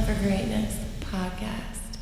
for Greatness podcast.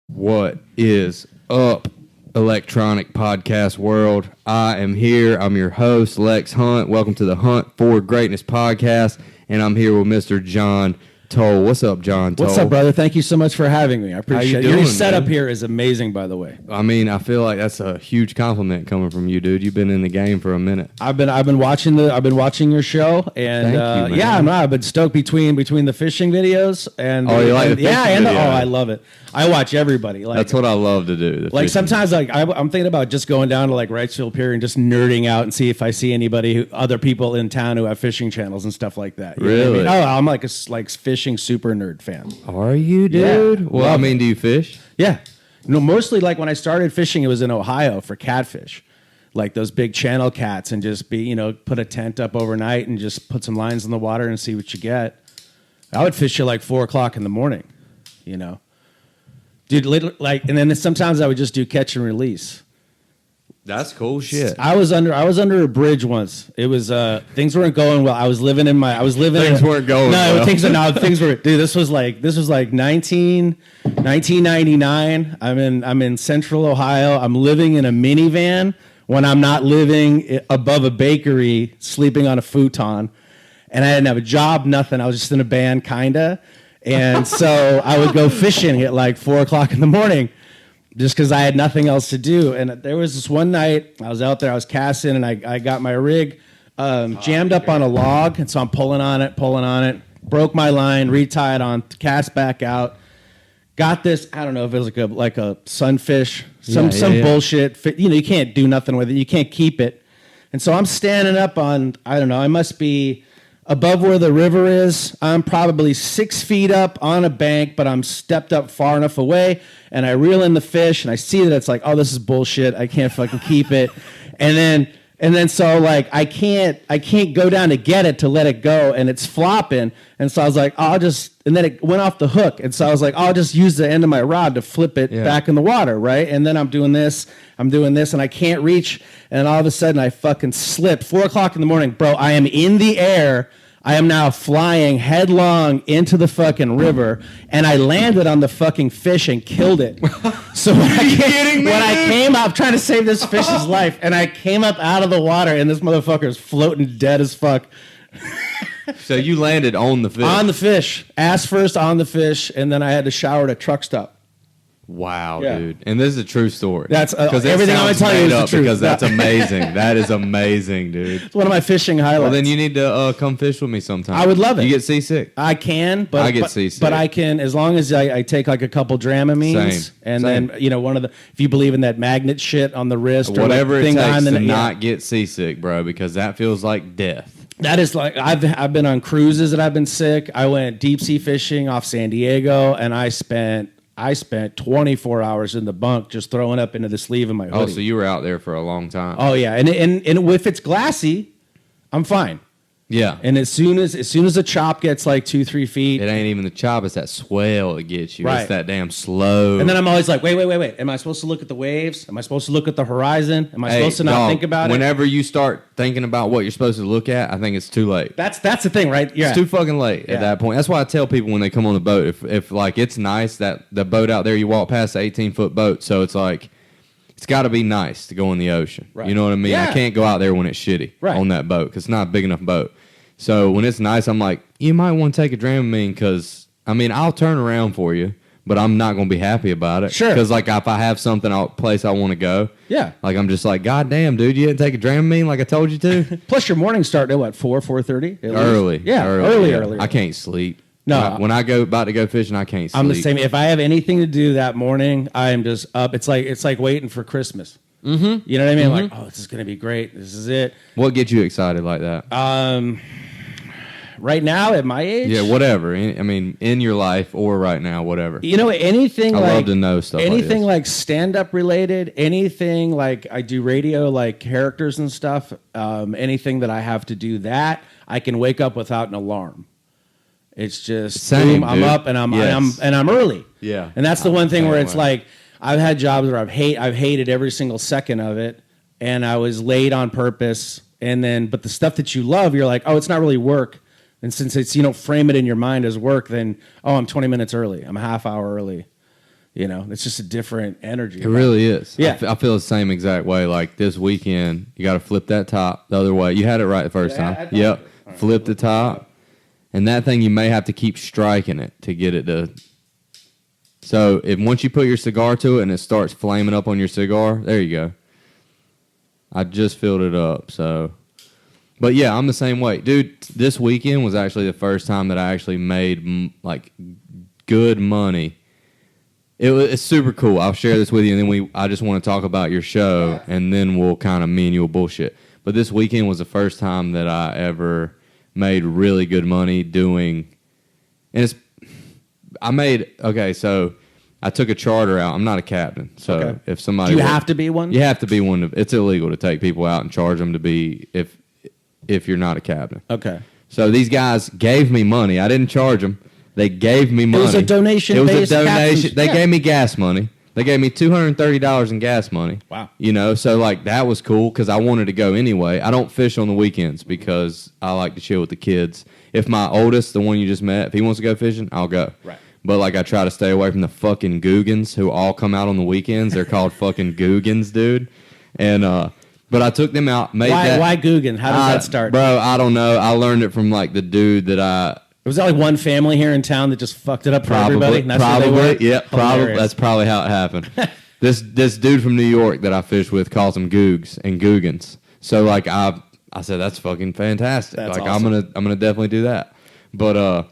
What is up, electronic podcast world? I am here. I'm your host, Lex Hunt. Welcome to the Hunt for Greatness podcast, and I'm here with Mr. John Tole. What's up, John Tole? What's up, brother? Thank you so much for having me. I appreciate it. Your setup here is amazing, by the way. I mean, I feel like that's a huge compliment coming from you, dude. You've been in the game for a minute. I've been watching your show, and Thank you, man. I've been stoked between the fishing videos and you like the fishing videos? I love it. I watch everybody. Like, that's what I love to do. Like sometimes, I'm thinking about just going down to like Wrightsville Pier and just nerding out and see if I see other people in town who have fishing channels and stuff like that. You know Really? what I mean? Oh, I'm like a fishing super nerd fan. Are you, dude? Yeah. Well, I mean, do you fish? Yeah. No, mostly like when I started fishing, it was in Ohio for catfish. Like those big channel cats, and just put a tent up overnight and just put some lines in the water and see what you get. I would fish at like 4 o'clock in the morning, Dude, and then sometimes I would just do catch and release. That's cool shit. I was under a bridge once. It was things weren't going well. Things weren't going well. Things were. Dude, this was like 1999. I'm in Central Ohio. I'm living in a minivan when I'm not living above a bakery, sleeping on a futon, and I didn't have a job, nothing. I was just in a band, kinda, and so I would go fishing at like 4 o'clock in the morning, just because I had nothing else to do. And there was this one night I was out there, I was casting, and I got my rig jammed up on a log, and so I'm pulling on it, broke my line, retied on, cast back out. Got this, I don't know if it was like a sunfish, some bullshit. You can't do nothing with it. You can't keep it. And so I'm standing up on, I don't know, I must be above where the river is. I'm probably 6 feet up on a bank, but I'm stepped up far enough away, and I reel in the fish, and I see that it's like, oh, this is bullshit. I can't fucking keep it. And then so like I can't go down to get it, to let it go, and it's flopping. And so I was like, and then it went off the hook. And so I was like, I'll just use the end of my rod to flip it back in the water, right? And then I'm doing this, and I can't reach. And all of a sudden I fucking slipped. 4 o'clock in the morning, bro, I am in the air. I am now flying headlong into the fucking river, and I landed on the fucking fish and killed it. So when I came up trying to save this fish's life, and I came up out of the water, and this motherfucker is floating dead as fuck. So you landed on the fish? On the fish. Ass first on the fish, and then I had to shower at a truck stop. Wow, dude. And this is a true story. That's everything I'm going to tell you is the truth. Because that's amazing. That is amazing, dude. It's one of my fishing highlights. Well, then you need to come fish with me sometime. I would love it. You get seasick? I can, but I get seasick. But I can, as long as I take like a couple Dramamines. Same. Then, if you believe in that magnet shit on the wrist. Whatever or it takes to not not get seasick, bro, because that feels like death. That is like, I've been on cruises and I've been sick. I went deep sea fishing off San Diego, and I spent 24 hours in the bunk just throwing up into the sleeve of my hoodie. Oh, so you were out there for a long time. Oh yeah, and if it's glassy, I'm fine. Yeah. And as soon as the chop gets like 2-3 feet, it ain't even the chop, it's that swell that gets you. Right. It's that damn slow. And then I'm always like, wait. Am I supposed to look at the waves? Am I supposed to look at the horizon? Am I supposed to not think about Whenever you start thinking about what you're supposed to look at, I think it's too late. That's the thing, right? Yeah. It's too fucking late at that point. That's why I tell people when they come on the boat, if like it's nice, that the boat out there, you walk past the 18-foot boat, so it's like, it's got to be nice to go in the ocean. Right. You know what I mean? Yeah. I can't go out there when it's shitty on that boat because it's not a big enough boat. So when it's nice, I'm like, you might want to take a Dramamine because, I'll turn around for you, but I'm not going to be happy about it. Sure. Because, like, if I have place I want to go, like, I'm just like, God damn, dude, you didn't take a Dramamine like I told you to? Plus, your morning start at what, 4:30? Early. Yeah, early. I can't sleep. No. When I go about to go fishing, I can't sleep. I'm the same. If I have anything to do that morning, I am just up. It's like waiting for Christmas. Mm-hmm. You know what I mean? Mm-hmm. Like, oh, this is going to be great. This is it. What gets you excited like that? Right now, at my age? Yeah, whatever. In your life or right now, whatever. Anything I love to know stuff anything like stand-up related, anything like I do radio, like characters and stuff, anything that I have to do that, I can wake up without an alarm. It's just, Same, boom, I'm up and I'm early. Yeah. And that's the one thing where it's like, I've had jobs where I've hated every single second of it, and I was late on purpose, but the stuff that you love, you're like, oh, it's not really work. And since it's, you don't frame it in your mind as work, then, oh, I'm 20 minutes early. I'm a half hour early. It's just a different energy. It really is. Yeah. I feel the same exact way. Like this weekend, you got to flip that top the other way. You had it right the first time. Yep. Flip the top. And that thing, you may have to keep striking it to get it to. So once you put your cigar to it and it starts flaming up on your cigar, there you go. I just filled it up. So, but yeah, I'm the same way. Dude, this weekend was actually the first time that I actually made like good money. It's super cool. I'll share this with you, and then I just want to talk about your show, and then we'll kind of me and you will bullshit. But this weekend was the first time that I ever made really good money doing, and so I took a charter out. I'm not a captain, so if somebody, do you have to be one? You have to be one. It's illegal to take people out and charge them to be if you're not a captain. Okay. So these guys gave me money. I didn't charge them. They gave me money. It was a donation. It was a donation. They gave me gas money. They gave me $230 in gas money. Wow. So like that was cool because I wanted to go anyway. I don't fish on the weekends because I like to chill with the kids. If my oldest, the one you just met, if he wants to go fishing, I'll go. Right. But like I try to stay away from the fucking Googans who all come out on the weekends. They're called fucking Googans, dude. And but I took them out. Why Guggen? How did that start? Bro, I don't know. I learned it from like the dude that Was that like one family here in town that just fucked it up for everybody? That's probably, yeah, probably. That's probably how it happened. This dude from New York that I fish with calls them Googs and Googans. So like I said, that's fucking fantastic. That's like awesome. I'm gonna definitely do that. But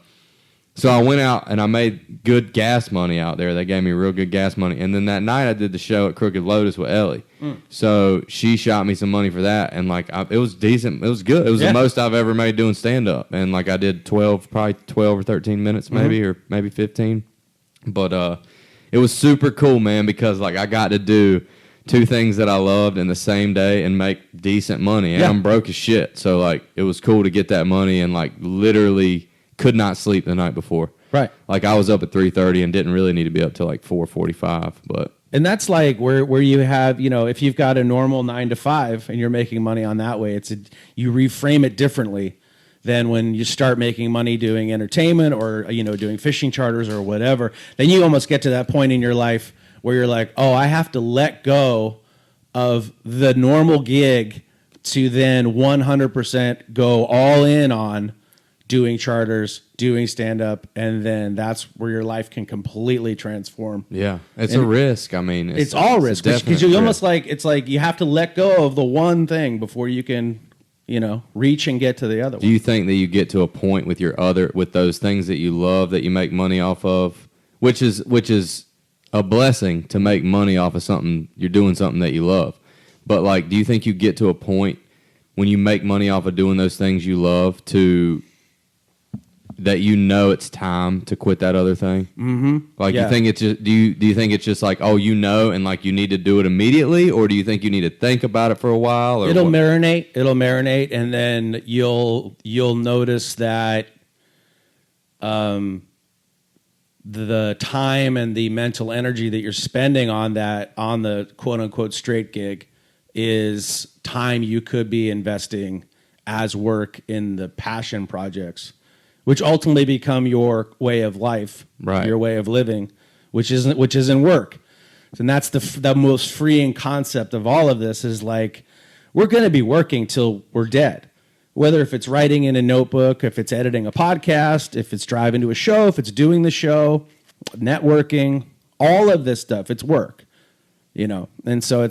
so I went out and I made good gas money out there. They gave me real good gas money. And then that night I did the show at Crooked Lotus with Ellie. So she shot me some money for that. And like it was decent. It was good. It was the most I've ever made doing stand-up. And like I did probably 12 or 13 minutes maybe, or maybe 15. But it was super cool, man, because like I got to do two things that I loved in the same day and make decent money. And I'm broke as shit. So like it was cool to get that money and like literally could not sleep the night before. Right. Like I was up at 3:30 and didn't really need to be up till like 4:45. And that's like where you have, if you've got a normal 9 to 5 and you're making money on that way, you reframe it differently than when you start making money doing entertainment or doing fishing charters or whatever. Then you almost get to that point in your life where you're like, oh, I have to let go of the normal gig to then 100% go all in on doing charters, doing stand-up, and then that's where your life can completely transform. Yeah, it's a risk. I mean, it's all risk because you almost it's like you have to let go of the one thing before you can, reach and get to the other one. Do you think that you get to a point with with those things that you love that you make money off of, which is a blessing to make money off of something you're doing something that you love, but like, do you think you get to a point when you make money off of doing those things you love that it's time to quit that other thing? Mm-hmm. Like, you think it's just, do you think it's just like, and like you need to do it immediately, or do you think you need to think about it for a while? Or It'll marinate, and then you'll notice that the time and the mental energy that you're spending on the quote unquote straight gig is time you could be investing as work in the passion projects, which ultimately become your way of life, right? Your way of living, which isn't work. And that's the most freeing concept of all of this is like, we're going to be working till we're dead. Whether if it's writing in a notebook, if it's editing a podcast, if it's driving to a show, if it's doing the show, networking, all of this stuff, it's work, And so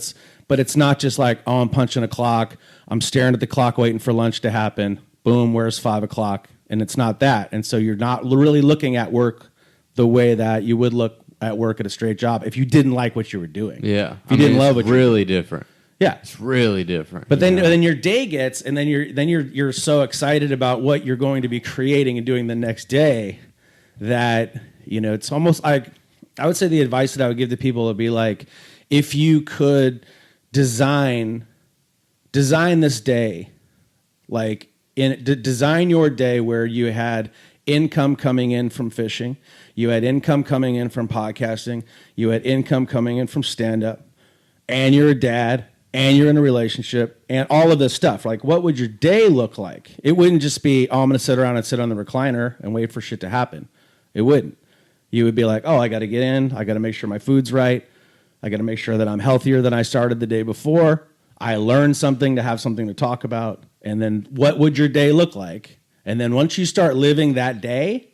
but it's not just like, oh, I'm punching a clock, I'm staring at the clock waiting for lunch to happen. Boom, where's 5 o'clock? And it's not that. And so you're not really looking at work the way that you would look at work at a straight job if you didn't like what you were doing. Yeah. If you didn't love what you were doing. It's really different. Yeah. It's really different. But then your day gets, and then you're so excited about what you're going to be creating and doing the next day that, it's almost like, I would say the advice that I would give to people would be like, if you could design this day, like design your day where you had income coming in from fishing, you had income coming in from podcasting, you had income coming in from stand-up, and you're a dad, and you're in a relationship and all of this stuff. Like, what would your day look like? It wouldn't just be, oh, I'm going to sit around and sit on the recliner and wait for shit to happen. It wouldn't. You would be like, oh, I got to get in. I got to make sure my food's right. I got to make sure that I'm healthier than I started the day before. I learned something to have something to talk about. And then what would your day look like? And then once you start living that day,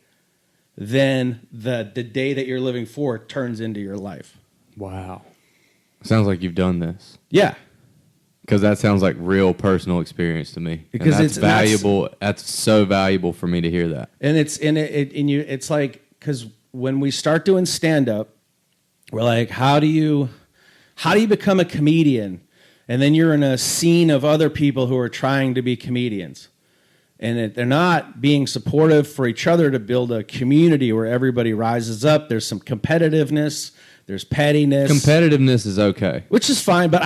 then the day that you're living for turns into your life. Wow. Sounds like you've done this. Yeah. Because that sounds like real personal experience to me. Because and that's valuable. That's so valuable for me to hear that. And it's like, because when we start doing stand up, we're like, how do you become a comedian? And then you're in a scene of other people who are trying to be comedians. And they're not being supportive for each other to build a community where everybody rises up. There's some competitiveness. There's pettiness. Competitiveness is okay. Which is fine. But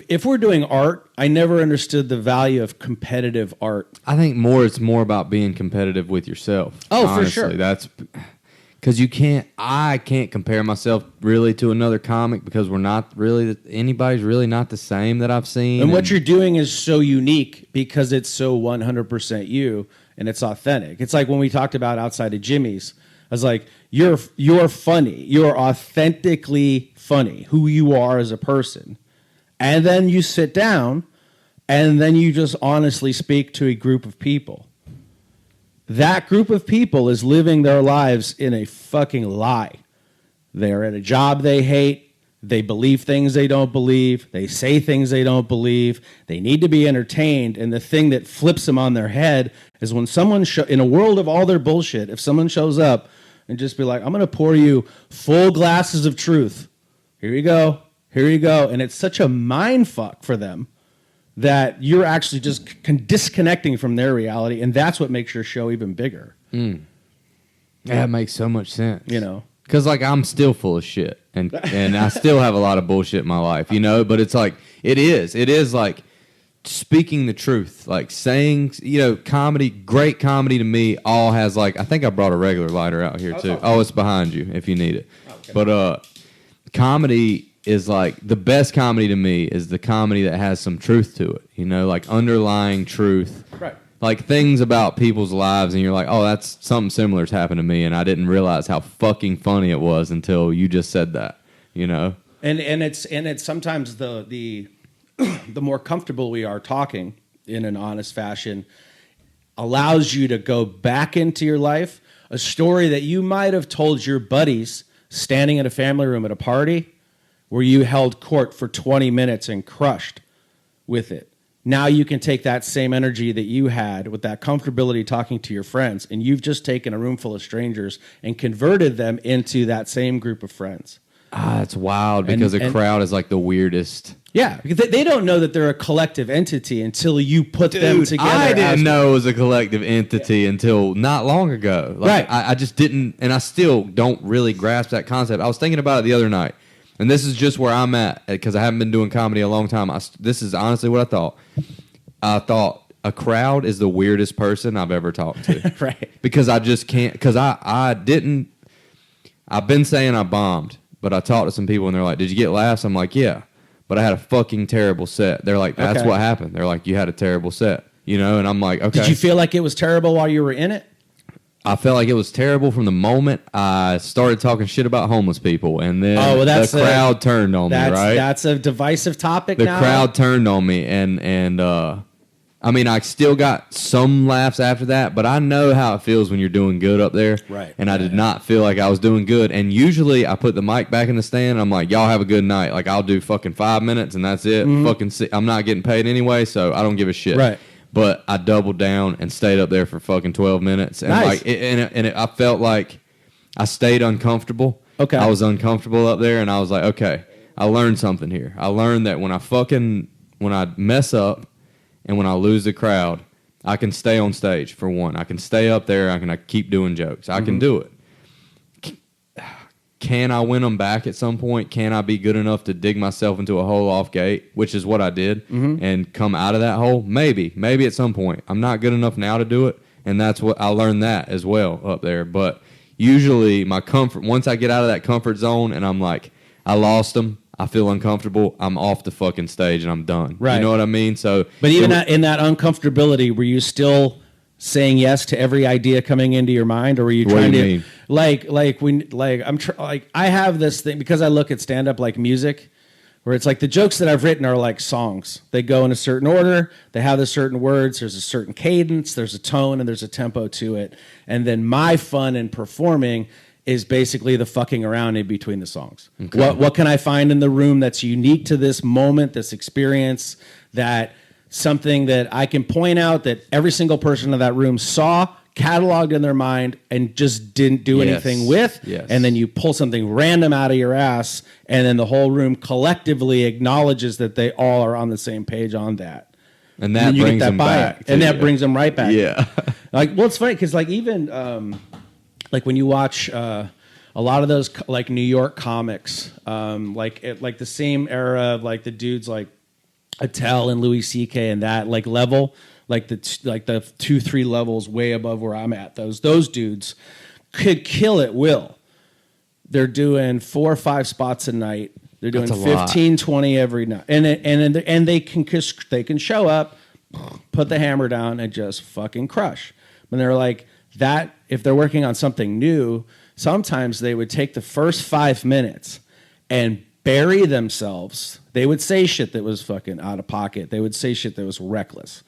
if we're doing art, I never understood the value of competitive art. I think it's more about being competitive with yourself. Oh, honestly. for sure. That's because I can't compare myself really to another comic because anybody's really not the same that I've seen. And what you're doing is so unique because it's so 100% you and it's authentic. It's like when we talked about Outside of Jimmy's. I was like, you're funny. You're authentically funny, who you are as a person. And then you sit down and then you just honestly speak to a group of people. That group of people is living their lives in a fucking lie. They're at a job they hate. They believe things they don't believe. They say things they don't believe. They need to be entertained. And the thing that flips them on their head is when someone, in a world of all their bullshit, if someone shows up and just be like, I'm going to pour you full glasses of truth. Here you go. Here you go. And it's such a mind fuck for them that you're actually just disconnecting from their reality, and that's what makes your show even bigger. Mm. Yeah, it makes so much sense. You know? Because, like, I'm still full of shit, and I still have a lot of bullshit in my life, you know? But it's like, it is like speaking the truth, like saying, comedy, great comedy to me all has, like, I think I brought a regular lighter out here, too. Oh, it's behind you if you need it. Okay. But comedy is like the best comedy to me is the comedy that has some truth to it, like underlying truth, right? Like things about people's lives, and you're like, oh, that's something similar's happened to me, and I didn't realize how fucking funny it was until you just said that, And it's sometimes the more comfortable we are talking in an honest fashion allows you to go back into your life, a story that you might have told your buddies standing in a family room at a party, where you held court for 20 minutes and crushed with it. Now you can take that same energy that you had with that comfortability talking to your friends, and you've just taken a room full of strangers and converted them into that same group of friends. That's wild because a crowd is like the weirdest. Yeah, because they don't know that they're a collective entity until you put them together. I didn't know it was a collective entity until not long ago. Like, right. I just didn't, and I still don't really grasp that concept. I was thinking about it the other night. And this is just where I'm at because I haven't been doing comedy a long time. This is honestly what I thought. I thought a crowd is the weirdest person I've ever talked to. Right. Because I just can't. Because I didn't. I've been saying I bombed, but I talked to some people and they're like, "Did you get laughs?" I'm like, "Yeah," but I had a fucking terrible set. They're like, "That's what happened." They're like, "You had a terrible set," And I'm like, "Okay." Did you feel like it was terrible while you were in it? I felt like it was terrible from the moment I started talking shit about homeless people, and then the crowd turned on me, right? That's a divisive topic now. The crowd turned on me, and I mean, I still got some laughs after that, but I know how it feels when you're doing good up there. Right. And I did not feel like I was doing good. And usually I put the mic back in the stand, and I'm like, y'all have a good night. Like, I'll do fucking 5 minutes, and that's it. Mm-hmm. I'm not getting paid anyway, so I don't give a shit. Right. But I doubled down and stayed up there for fucking 12 minutes. And nice. I felt like I stayed uncomfortable. Okay. I was uncomfortable up there, and I was like, okay, I learned something here. I learned that when I mess up and when I lose the crowd, I can stay on stage, for one. I can stay up there. I keep doing jokes. I can do it. Can I win them back at some point? Can I be good enough to dig myself into a hole off gate, which is what I did, and come out of that hole? Maybe at some point. I'm not good enough now to do it, and that's what I learned that as well up there. But usually my comfort, once I get out of that comfort zone and I'm like, I lost them, I feel uncomfortable, I'm off the fucking stage and I'm done. Right. You know what I mean? So, but even in that uncomfortability, were you still saying yes to every idea coming into your mind, or were you trying to mean? I have this thing because I look at stand up like music, where it's like the jokes that I've written are like songs. They go in a certain order, they have the certain words, there's a certain cadence, there's a tone, and there's a tempo to it. And then my fun in performing is basically the fucking around in between the songs. Okay. What can I find in the room that's unique to this moment, this experience, that something that I can point out that every single person in that room saw, cataloged in their mind, and just didn't do anything with. Yes. And then you pull something random out of your ass, and then the whole room collectively acknowledges that they all are on the same page on that. And that brings them back. And that brings them right back. Yeah. It's funny because even like when you watch a lot of those like New York comics, like the same era of like the dudes like Attell and Louis C.K. and that like level, like the 2-3 levels way above where I'm at. Those dudes could kill at will. They're doing 4 or 5 spots a night. They're doing 15, 20 every night, and they can show up, put the hammer down, and just fucking crush. When they're like that, if they're working on something new, sometimes they would take the first 5 minutes and bury themselves. They would say shit that was fucking out of pocket. They would say shit that was reckless.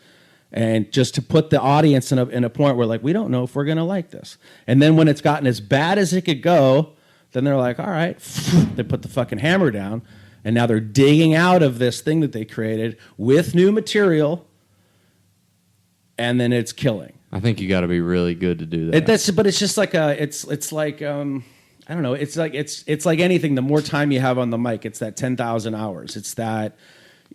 And just to put the audience in a point where like, we don't know if we're going to like this. And then when it's gotten as bad as it could go, then they're like, all right, they put the fucking hammer down. And now they're digging out of this thing that they created with new material. And then it's killing. I think you got to be really good to do that. But it's just like it's like I don't know. It's like anything. The more time you have on the mic, it's that 10,000 hours. It's that,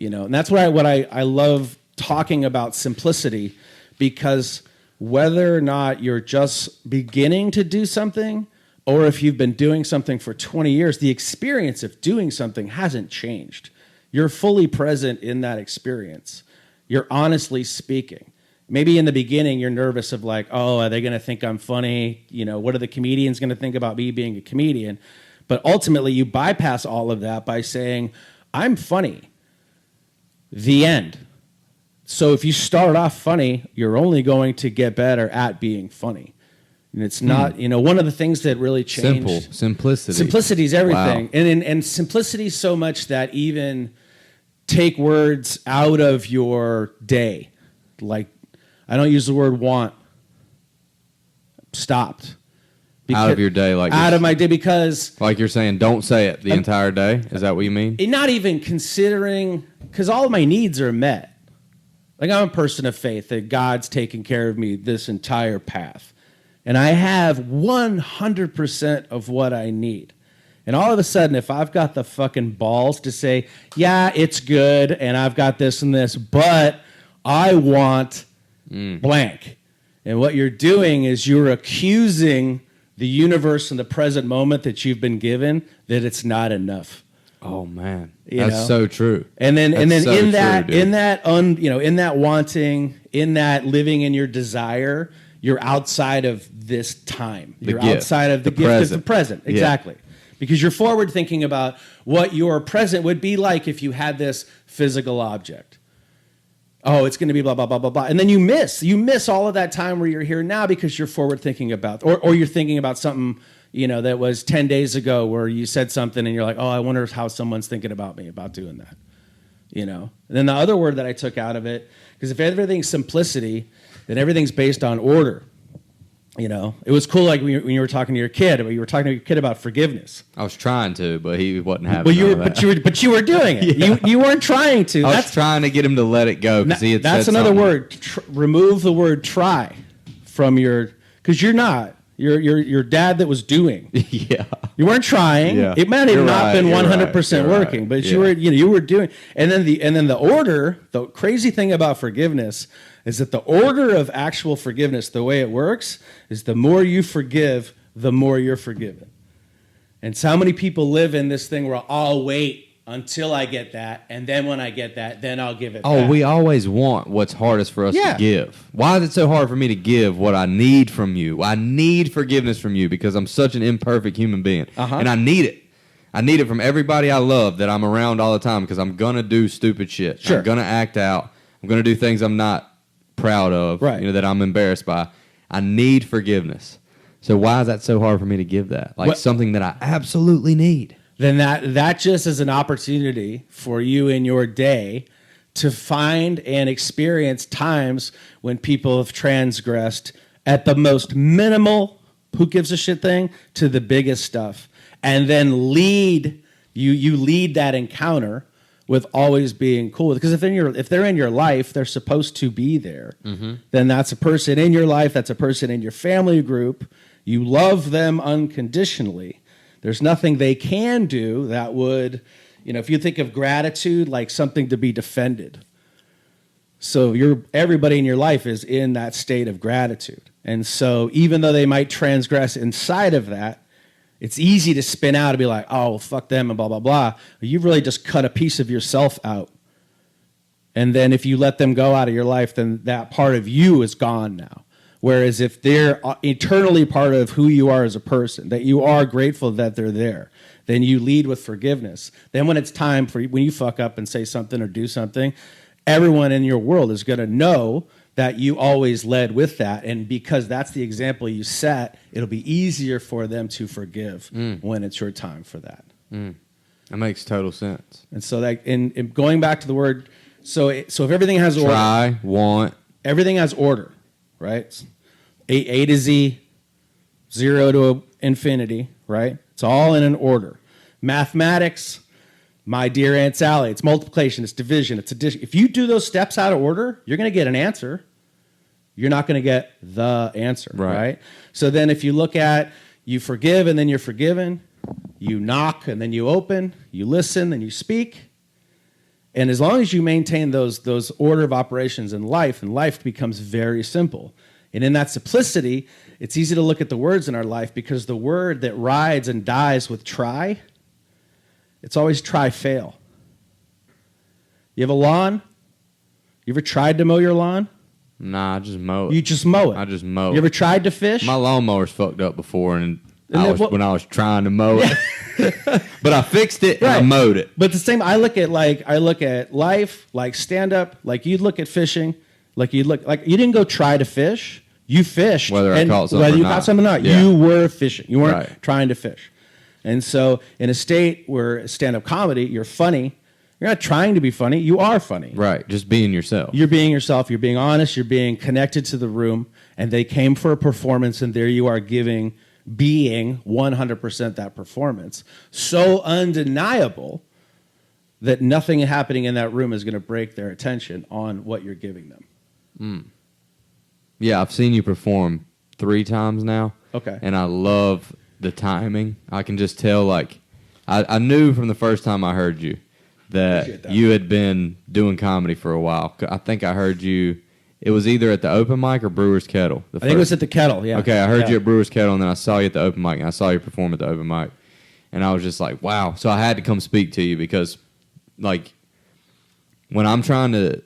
and that's what I love talking about simplicity, because whether or not you're just beginning to do something, or if you've been doing something for 20 years, the experience of doing something hasn't changed. You're fully present in that experience. You're honestly speaking. Maybe in the beginning, you're nervous of like, oh, are they going to think I'm funny? What are the comedians going to think about me being a comedian? But ultimately, you bypass all of that by saying, I'm funny. The end. So if you start off funny, you're only going to get better at being funny. And it's not, one of the things that really changed. Simplicity. Simplicity is everything. Wow. And simplicity so much that even take words out of your day. Like, I don't use the word want. Stopped. Out of your day, like out of my day, because like you're saying, don't say it the entire day. Is that what you mean? Not even considering, because all of my needs are met. Like, I'm a person of faith that God's taken care of me this entire path, and I have 100% of what I need. And all of a sudden, if I've got the fucking balls to say, yeah, it's good, and I've got this and this, but I want blank. And what you're doing is you're accusing the universe in the present moment that you've been given that it's not enough. Oh man, that's so true. And then so in true, that wanting, in that living in your desire, you're outside of this time. You're outside of the gift of the present. Exactly. Yeah. Because you're forward thinking about what your present would be like if you had this physical object. Oh, it's going to be blah, blah, blah, blah, blah. And then you miss all of that time where you're here now because you're forward thinking about, or you're thinking about something, that was 10 days ago where you said something and you're like, oh, I wonder how someone's thinking about me about doing that. And then the other word that I took out of it, because if everything's simplicity, then everything's based on order. It was cool, like when you were talking to your kid, or you were talking to your kid about forgiveness. I was trying to, but he wasn't having. But you were doing it. Yeah. You weren't trying to. I was trying to get him to let it go because he had That's said another something. word. Remove the word "try" from your, because you're not. You're your dad that was doing. Yeah. You weren't trying. Yeah. It might have not been 100% working, right. But you were doing. And then the order. The crazy thing about forgiveness is that the order of actual forgiveness, the way it works, is the more you forgive, the more you're forgiven. And so how many people live in this thing where I'll wait until I get that, and then when I get that, then I'll give it back. Oh, we always want what's hardest for us to give. Why is it so hard for me to give what I need from you? I need forgiveness from you because I'm such an imperfect human being, and I need it. I need it from everybody I love that I'm around all the time because I'm going to do stupid shit. Sure. I'm going to act out. I'm going to do things I'm not proud of, right. That I'm embarrassed by. I need forgiveness. So why is that so hard for me to give that? Like something that I absolutely need. Then that just is an opportunity for you in your day to find and experience times when people have transgressed at the most minimal who gives a shit thing to the biggest stuff. And then lead that encounter with always being cool. Because if they're in your life, they're supposed to be there. Mm-hmm. Then that's a person in your life. That's a person in your family group. You love them unconditionally. There's nothing they can do that would, if you think of gratitude like something to be defended. So everybody in your life is in that state of gratitude. And so even though they might transgress inside of that, it's easy to spin out and be like, oh, well, fuck them and blah, blah, blah. But you've really just cut a piece of yourself out. And then if you let them go out of your life, then that part of you is gone now. Whereas if they're eternally part of who you are as a person, that you are grateful that they're there, then you lead with forgiveness. Then when it's time when you fuck up and say something or do something, everyone in your world is going to know that you always led with that. And because that's the example you set, it'll be easier for them to forgive when it's your time for that. That makes total sense. And so that, in going back to the word, so if everything has order. Everything has order, right? A to Z, 0 to infinity, right? It's all in an order. Mathematics, my dear Aunt Sally, it's multiplication, it's division, it's addition. If you do those steps out of order, you're going to get an answer. You're not going to get the answer, right? So then if you look at you forgive and then you're forgiven, you knock and then you open, you listen and you speak. And as long as you maintain those order of operations in life, and life becomes very simple. And in that simplicity, it's easy to look at the words in our life because the word that rides and dies with try, it's always try, fail. You have a lawn? You ever tried to mow your lawn? Nah, I just mow it. You just mow it? I just mow it. You ever tried to fish? My lawnmower's fucked up before, when I was trying to mow it. But I fixed it and I mowed it. But the same, I look at life, like stand-up, like you'd look at fishing, like you didn't go try to fish. You fished. Whether I caught something whether or you not. caught something or not. Yeah. You were fishing. You weren't Right. trying to fish. And so in a state where stand-up comedy, you're funny, you're not trying to be funny, you are funny. Right, just being yourself. You're being yourself, you're being honest, you're being connected to the room, and they came for a performance, and there you are being 100% that performance. So undeniable that nothing happening in that room is going to break their attention on what you're giving them. Yeah, I've seen you perform 3 times now. Okay. And I love the timing. I can just tell, I knew from the first time I heard you that you had been doing comedy for a while. I think I heard you, it was either at the open mic or Brewer's Kettle. I think it was at the Kettle, yeah. Okay, I heard you at Brewer's Kettle, and then I saw you at the open mic, and I saw you perform at the open mic. And I was just like, wow. So I had to come speak to you because, when I'm trying to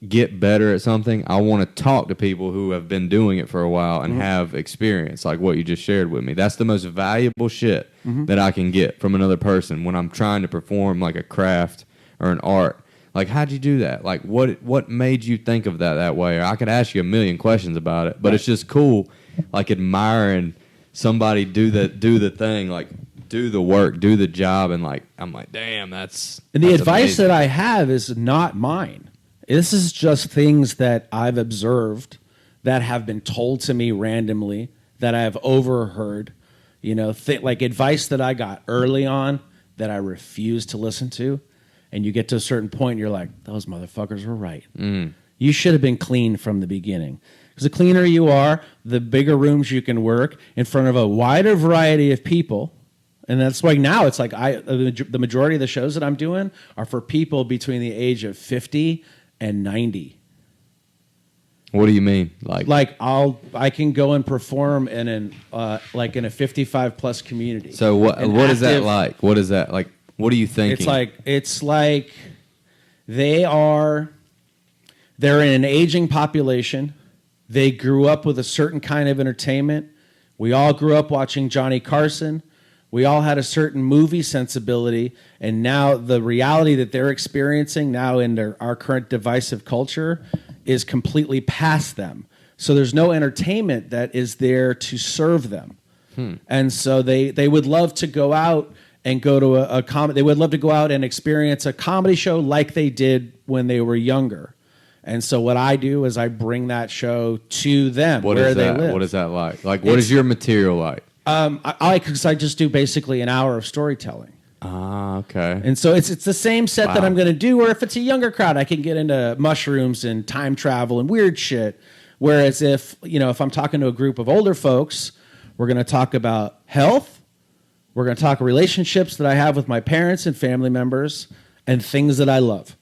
get better at something, I want to talk to people who have been doing it for a while and have experience, like what you just shared with me. That's the most valuable shit that I can get from another person when I'm trying to perform like a craft or an art. Like, how'd you do that? Like, what made you think of that way? Or I could ask you a million questions about it, but it's just cool, like admiring somebody do the thing, like do the work, do the job, and I'm like, damn, that's. And the that's advice amazing. that I have is not mine. This is just things that I've observed that have been told to me randomly, that I have overheard, like advice that I got early on that I refused to listen to. And you get to a certain point and you're like, those motherfuckers were right. You should have been clean from the beginning. Because the cleaner you are, the bigger rooms you can work in front of a wider variety of people. And that's why now it's like the majority of the shows that I'm doing are for people between the age of 50 and 90. What do you mean? I can go and perform in a 55 plus community. So what is that like? What is that like? What are you thinking? It's like they're in an aging population. They grew up with a certain kind of entertainment. We all grew up watching Johnny Carson. We all had a certain movie sensibility, and now the reality that they're experiencing now in our current divisive culture is completely past them. So there's no entertainment that is there to serve them. And so they would love to go out and go to a comedy. They would love to go out and experience a comedy show like they did when they were younger. And so what I do is I bring that show to them where they live. What is that like? Like, what is your material like? Because I just do basically an hour of storytelling. Ah, okay. And so it's the same set that I'm going to do, or if it's a younger crowd, I can get into mushrooms and time travel and weird shit. Whereas if I'm talking to a group of older folks, we're going to talk about health. We're going to talk relationships that I have with my parents and family members and things that I love.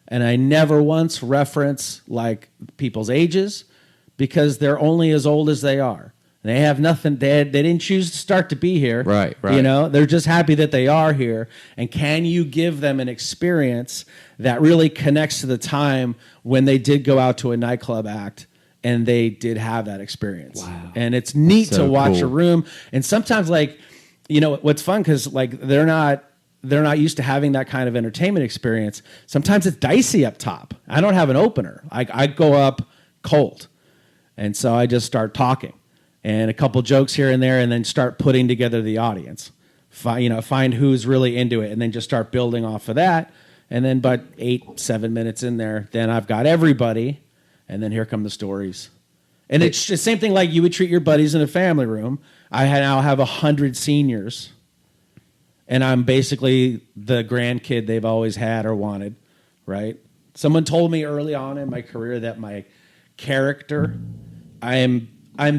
And I never once reference like people's ages because they're only as old as they are. They have nothing. They didn't choose to start to be here. Right. They're just happy that they are here. And can you give them an experience that really connects to the time when they did go out to a nightclub act and they did have that experience? Wow. And it's neat so to watch cool. a room. And sometimes, what's fun because they're not used to having that kind of entertainment experience. Sometimes it's dicey up top. I don't have an opener. I go up cold, and so I just start talking. And a couple jokes here and there, and then start putting together the audience. Find who's really into it, and then just start building off of that. And then, but 8-7 minutes in there, then I've got everybody, and then here come the stories. And it's the same thing like you would treat your buddies in a family room. I now have 100 seniors, and I'm basically the grandkid they've always had or wanted, right? Someone told me early on in my career that my character, I'm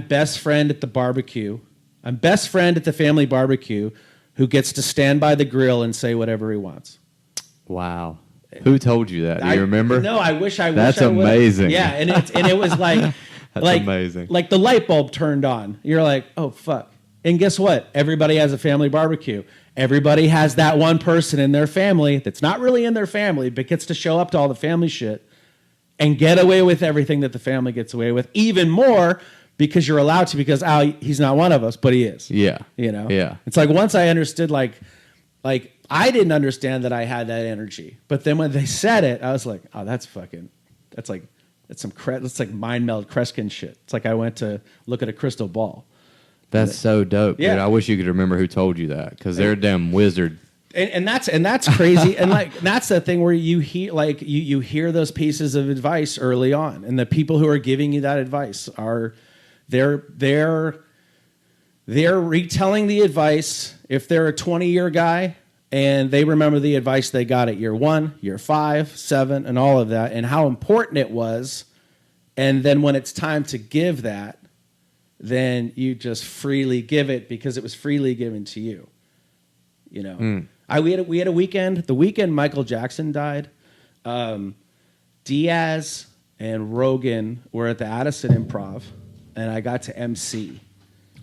best friend at the barbecue. I'm best friend at the family barbecue who gets to stand by the grill and say whatever he wants. Wow. Who told you that? Do you remember? No, I wish I That's wish I would. amazing. Yeah, and it was like That's amazing. Like the light bulb turned on. You're like, oh fuck. And guess what? Everybody has a family barbecue. Everybody has that one person in their family that's not really in their family, but gets to show up to all the family shit and get away with everything that the family gets away with, even more because you're allowed to, because he's not one of us, but he is. Yeah. Yeah. It's like once I understood, like I didn't understand that I had that energy, but then when they said it, I was like, oh, that's like mind meld Kreskin shit. It's like I went to look at a crystal ball. That's so dope, yeah. dude. I wish you could remember who told you that because they're a damn wizard. And that's crazy. And like that's the thing where you hear you hear those pieces of advice early on, and the people who are giving you that advice are they're retelling the advice. If they're a 20-year guy and they remember the advice they got at year 1, year 5, 7, and all of that, and how important it was, and then when it's time to give that, then you just freely give it because it was freely given to you. We had a weekend. The weekend Michael Jackson died, Diaz and Rogan were at the Addison Improv, and I got to MC.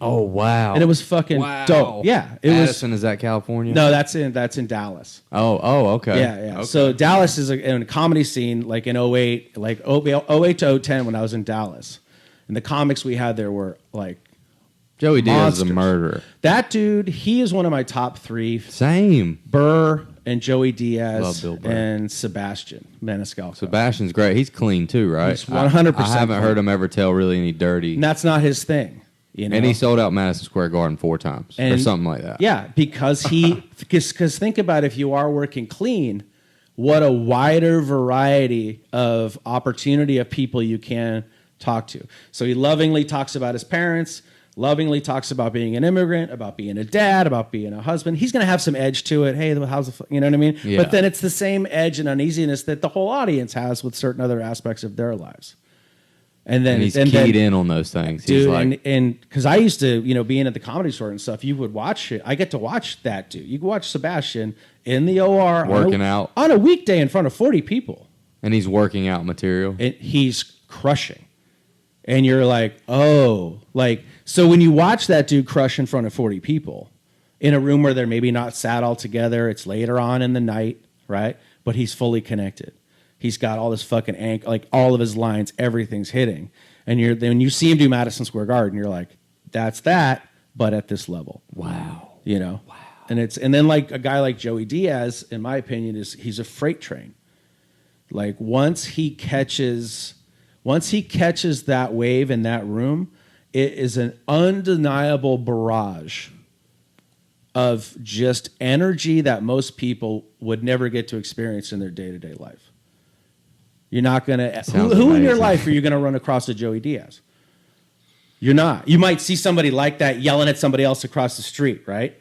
Oh wow! And it was fucking dope. Yeah, Addison, is that California? No, that's in Dallas. Oh, okay. Yeah. Okay. So Dallas is in a comedy scene like in 08, like 08 to 010 when I was in Dallas, and the comics we had there were like. Joey Diaz is a monsters. murderer. That dude, he is one of my top 3. Same. Burr and Joey Diaz Love Bill Burr. and Sebastian Maniscalco. Sebastian's great. He's clean too, right? He's 100% I haven't heard him ever tell really any dirty. And that's not his thing. And he sold out Madison Square Garden 4 times or something like that. Yeah, because think about if you are working clean, what a wider variety of opportunity of people you can talk to. So he lovingly talks about his parents, lovingly talks about being an immigrant, about being a dad, about being a husband. He's going to have some edge to it. Hey, how's you know what I mean? Yeah. But then it's the same edge and uneasiness that the whole audience has with certain other aspects of their lives. And he's keyed in on those things. Dude, he's like, and because I used to, being at the Comedy Store and stuff, you would watch it. I get to watch that dude. You can watch Sebastian in the OR working out on a weekday in front of 40 people. And he's working out material. And he's crushing. And you're like, oh, so when you watch that dude crush in front of 40 people in a room where they're maybe not sat all together, it's later on in the night, right? But he's fully connected. He's got all this fucking all of his lines, everything's hitting. And when you see him do Madison Square Garden, you're like, that's that, but at this level. Wow. you know. Wow. And then like a guy like Joey Diaz, in my opinion, he's a freight train. Like once he catches that wave in that room, it is an undeniable barrage of just energy that most people would never get to experience in their day-to-day life. You're not going to... Who in your life are you going to run across a Joey Diaz? You're not. You might see somebody like that yelling at somebody else across the street, right?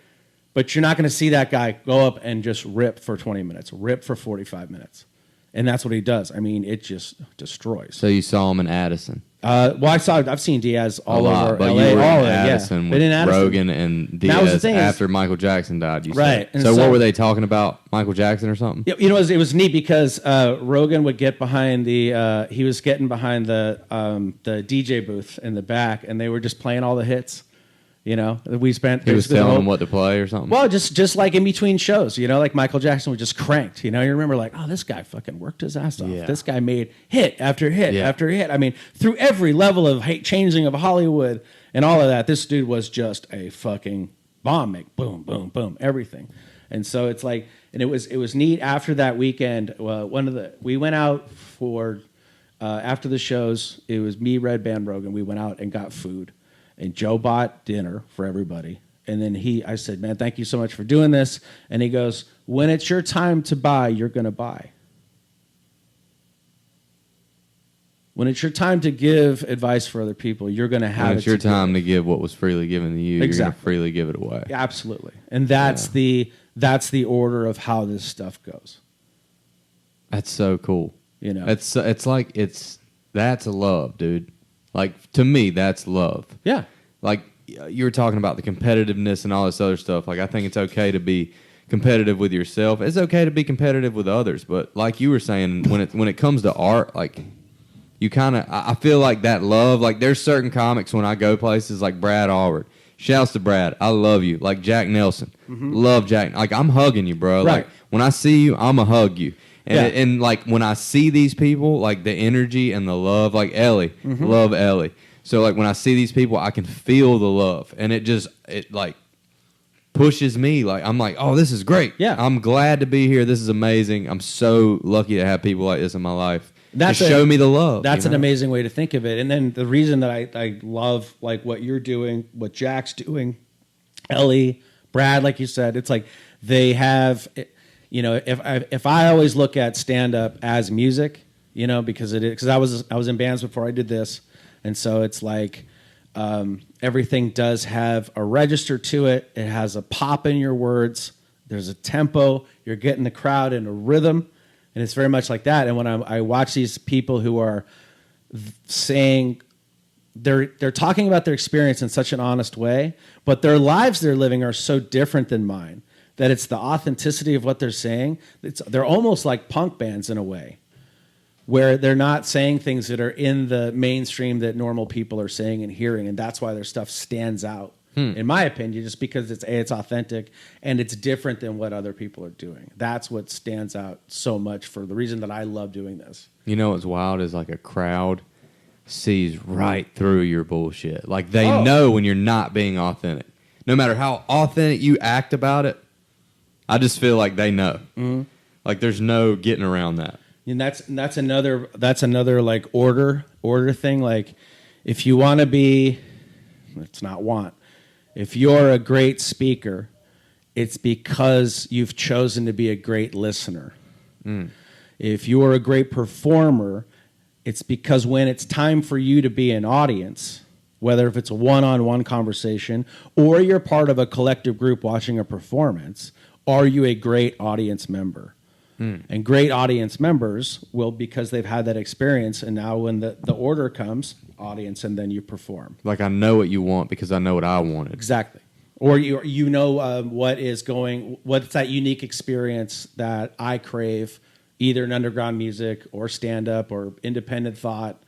But you're not going to see that guy go up and just rip for 20 minutes, rip for 45 minutes. And that's what he does. I mean, it just destroys. So you saw him in Addison? I've seen Diaz all over but LA. You were all in Addison with Rogan and Diaz after Michael Jackson died. You right. Said. So what were they talking about? Michael Jackson or something? You know, it was neat because Rogan would get behind he was getting behind the DJ booth in the back, and they were just playing all the hits. You know, he was telling them what to play or something. Well, just like in between shows, you know, like Michael Jackson was just cranked. You know, you remember like, oh, this guy fucking worked his ass off. Yeah. This guy made hit after hit after hit. I mean, through every level of changing of Hollywood and all of that, this dude was just a fucking bomb. Make boom, boom, boom, everything. And so it's like, and it was neat after that weekend. We went out for after the shows. It was me, Red Band, Rogan. We went out and got food. And Joe bought dinner for everybody. And then I said, man, thank you so much for doing this. And he goes, when it's your time to buy, you're going to buy. When it's your time to give advice for other people, you're going to have it. When it's your time to give what was freely given to you, you're going to freely give it away. Absolutely. And that's the order of how this stuff goes. That's so cool. You know, that's a love, dude. Like, to me, that's love. Yeah. Like, you were talking about the competitiveness and all this other stuff. Like, I think it's okay to be competitive with yourself. It's okay to be competitive with others. But like you were saying, when it comes to art, like, you kind of... I feel like that love... Like, there's certain comics when I go places like Brad Allred. Shouts to Brad. I love you. Like, Jack Nelson. Mm-hmm. Love Jack. Like, I'm hugging you, bro. Right. Like, when I see you, I'm going to hug you. And like when I see these people, like the energy and the love, like Ellie, love Ellie. So like when I see these people, I can feel the love, and it like pushes me. Like I'm like, oh, this is great. Yeah, I'm glad to be here. This is amazing. I'm so lucky to have people like this in my life. Show me the love. That's an amazing way to think of it. And then the reason that I love like what you're doing, what Jack's doing, Ellie, Brad, like you said, it's like they have. You know, if I always look at stand-up as music, you know, because I was in bands before I did this, and so it's like everything does have a register to it. It has a pop in your words. There's a tempo. You're getting the crowd in a rhythm, and it's very much like that. And when I watch these people who are saying they're talking about their experience in such an honest way, but their lives they're living are so different than mine. That it's the authenticity of what they're saying. They're almost like punk bands in a way, where they're not saying things that are in the mainstream that normal people are saying and hearing, and that's why their stuff stands out, in my opinion, just because it's authentic and it's different than what other people are doing. That's what stands out so much for the reason that I love doing this. You know what's wild is like a crowd sees right through your bullshit. Like they know when you're not being authentic. No matter how authentic you act about it, I just feel like they know. Mm-hmm. Like there's no getting around that. And that's another like order thing. Like if you want to be, it's not want. If you're a great speaker, it's because you've chosen to be a great listener. Mm. If you are a great performer, it's because when it's time for you to be an audience, whether if it's a one-on-one conversation or you're part of a collective group watching a performance, are you a great audience member? And great audience members will, because they've had that experience, and now when the order comes, audience, and then you perform. Like I know what you want because I know what I wanted. Exactly. Or you know what's that unique experience that I crave, either in underground music or stand-up or independent thought.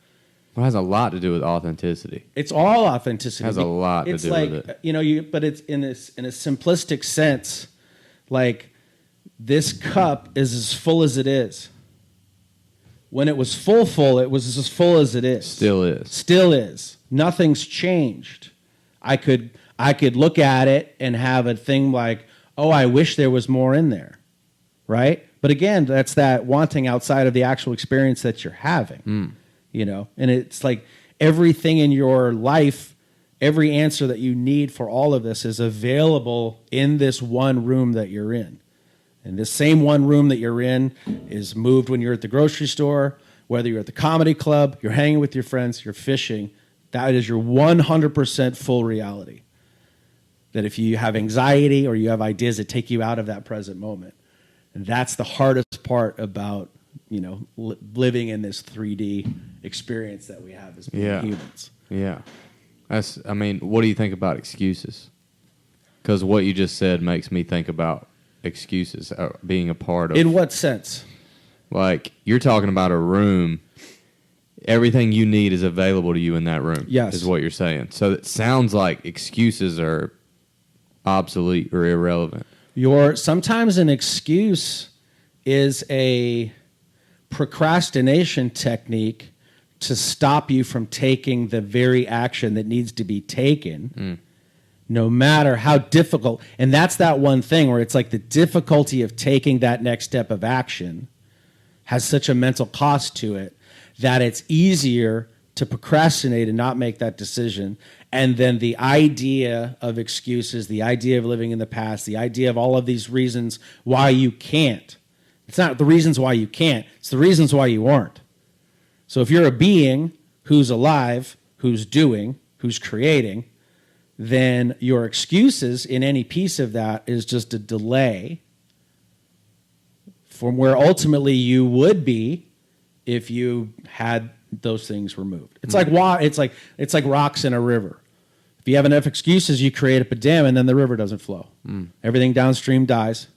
Well, it has a lot to do with authenticity. It's all authenticity. It has a lot to do with it. You know, but it's in a simplistic sense. Like, this cup is as full as it is. When it was full, it was as full as it is. Still is. Still is. Nothing's changed. I could I could look at it and have a thing like, oh, I wish there was more in there, right? But again, that's that wanting outside of the actual experience that you're having, you know? And it's like everything in your life, every answer that you need for all of this is available in this one room that you're in. And this same one room that you're in is moved when you're at the grocery store, whether you're at the comedy club, you're hanging with your friends, you're fishing. That is your 100% full reality. That if you have anxiety or you have ideas that take you out of that present moment. And that's the hardest part about, you know, living in this 3D experience that we have as humans. Yeah. I mean, what do you think about excuses? Because what you just said makes me think about excuses being a part of. In what sense? Like, you're talking about a room. Everything you need is available to you in that room. Yes. Is what you're saying. So it sounds like excuses are obsolete or irrelevant. Sometimes an excuse is a procrastination technique to stop you from taking the very action that needs to be taken, no matter how difficult. And that's that one thing where it's like the difficulty of taking that next step of action has such a mental cost to it that it's easier to procrastinate and not make that decision. And then the idea of excuses, the idea of living in the past, the idea of all of these reasons why you can't. It's not the reasons why you can't. It's the reasons why you aren't. So if you're a being who's alive, who's doing, who's creating, then your excuses in any piece of that is just a delay from where ultimately you would be if you had those things removed. It's like it's like rocks in a river. If you have enough excuses, you create up a dam, and then the river doesn't flow. Everything downstream dies,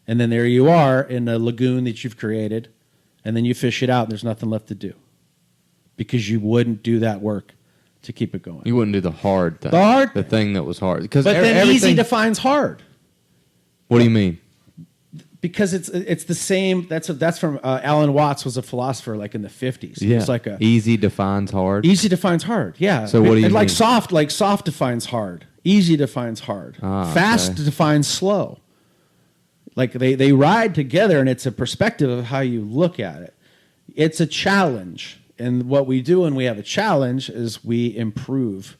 and then there you are in a lagoon that you've created, and then you fish it out, and there's nothing left to do because you wouldn't do that work to keep it going. You wouldn't do the hard thing. The thing that was hard. But then easy defines hard. What do you mean? Because it's the same. That's from Alan Watts was a philosopher like in the 50s. Yeah. It's like easy defines hard. Easy defines hard. Yeah. So what do you mean? Like soft defines hard. Easy defines hard. Fast defines slow. Like they ride together, and it's a perspective of how you look at it. It's a challenge, and what we do when we have a challenge is we improve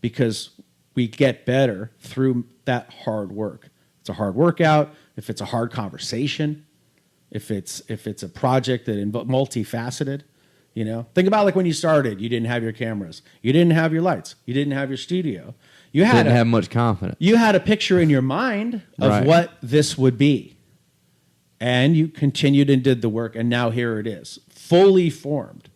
because we get better through that hard work. It's a hard workout. If it's a hard conversation, if it's a project that multifaceted, you know, think about like when you started, you didn't have your cameras, you didn't have your lights, you didn't have your studio, didn't have much confidence. You had a picture in your mind of what this would be, and you continued and did the work, and now here it is, fully formed.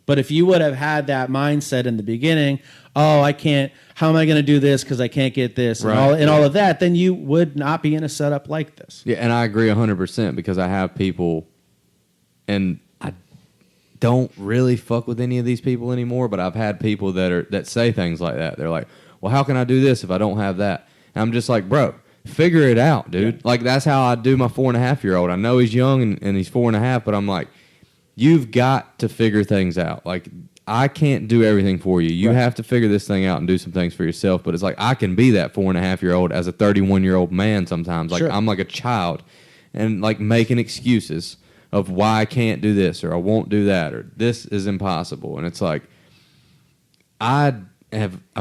But if you would have had that mindset in the beginning, oh, I can't, how am I going to do this because I can't get this, and all of that, then you would not be in a setup like this. Yeah, and I agree 100% because I have people, and I don't really fuck with any of these people anymore, but I've had people that say things like that. They're like, well, how can I do this if I don't have that? And I'm just like, bro, figure it out, dude. Yeah. Like, that's how I do my 4.5-year-old. I know he's young and he's 4.5, but I'm like, you've got to figure things out. Like, I can't do everything for you. You have to figure this thing out and do some things for yourself. But it's like, I can be that 4.5-year-old as a 31-year-old man sometimes. Like, I'm like a child and like making excuses of why I can't do this or I won't do that or this is impossible. And it's like, I've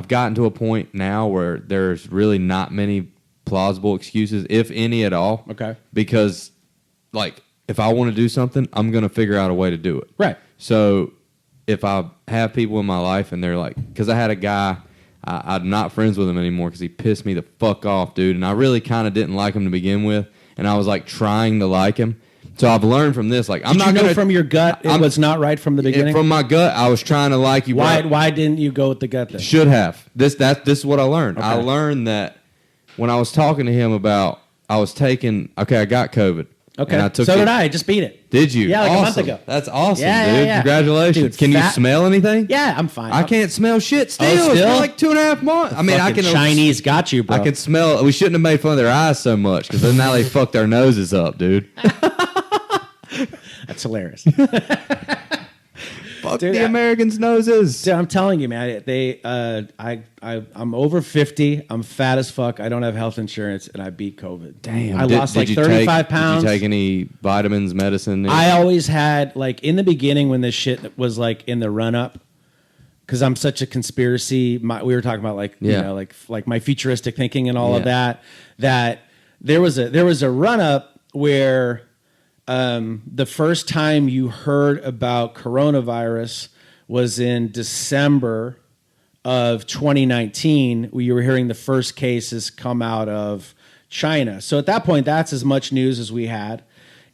gotten to a point now where there's really not many plausible excuses, if any at all. Okay. Because, like, if I want to do something, I'm going to figure out a way to do it. Right. So if I have people in my life and they're like, because I had a guy, I'm not friends with him anymore because he pissed me the fuck off, dude. And I really kind of didn't like him to begin with. And I was like trying to like him. So I've learned from this. Like, I'm not going to. From your gut, it was not right from the beginning? From my gut, I was trying to like you. Why didn't you go with the gut then? Should have. This is what I learned. Okay. I learned that when I was talking to him about, I got COVID. Okay, and did I. I just beat it. Did you? Yeah, like a month ago. That's awesome, dude. Yeah. Congratulations. Dude, can you smell anything? Yeah, I'm fine. I can't smell shit still. It's been like 2.5 months. I mean, I can. Chinese got you, bro. I can smell. We shouldn't have made fun of their eyes so much because now they fucked our noses up, dude. That's hilarious. Fuck the Americans' noses. Dude, I'm telling you, man. I'm over 50. I'm fat as fuck. I don't have health insurance, and I beat COVID. Damn. I lost like 35 pounds. Did you take any vitamins, medicine? I always had, like, in the beginning when this shit was like in the run up, because I'm such a conspiracy. We were talking about you know, like my futuristic thinking and all of that. That there was a run up where the first time you heard about coronavirus was in December of 2019, where you were hearing the first cases come out of China. So at that point, that's as much news as we had.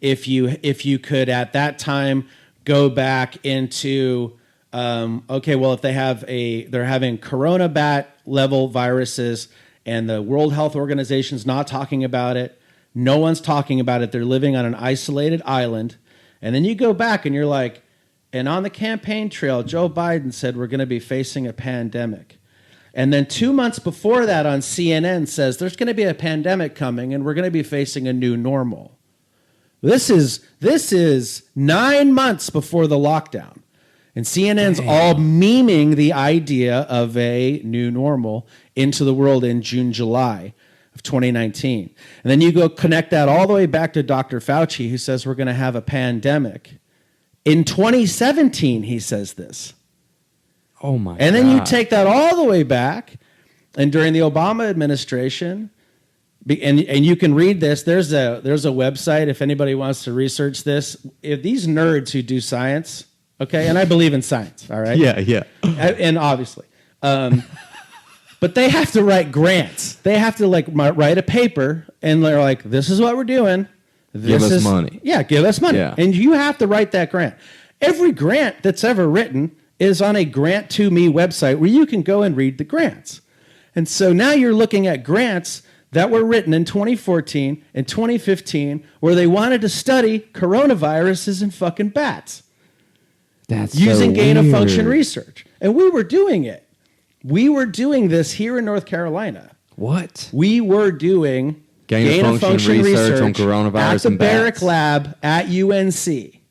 If you could at that time go back into okay, well, if they're having corona bat level viruses and the World Health Organization's not talking about it, no one's talking about it. They're living on an isolated island. And then you go back and you're like, and on the campaign trail, Joe Biden said we're going to be facing a pandemic. And then 2 months before that on CNN says there's going to be a pandemic coming and we're going to be facing a new normal. This is 9 months before the lockdown. And CNN's all memeing the idea of a new normal into the world in June, July of 2019. And then you go connect that all the way back to Dr. Fauci, who says we're going to have a pandemic. In 2017, he says this. Oh, my God. And then you take that all the way back, and during the Obama administration, and you can read this. There's a website, if anybody wants to research this. If these nerds who do science, okay, and I believe in science, all right? Yeah. And obviously. But they have to write grants. They have to write a paper, and they're like, this is what we're doing. Give us money. Yeah, give us money. Yeah. And you have to write that grant. Every grant that's ever written is on a Grant to Me website where you can go and read the grants. And so now you're looking at grants that were written in 2014 and 2015 where they wanted to study coronaviruses in fucking bats. That's using so gain-of-function weird. research. And we were doing it. We were doing this here in North Carolina. What? We were doing gain-of-function research on coronavirus at the and Barrick bats. Lab at UNC.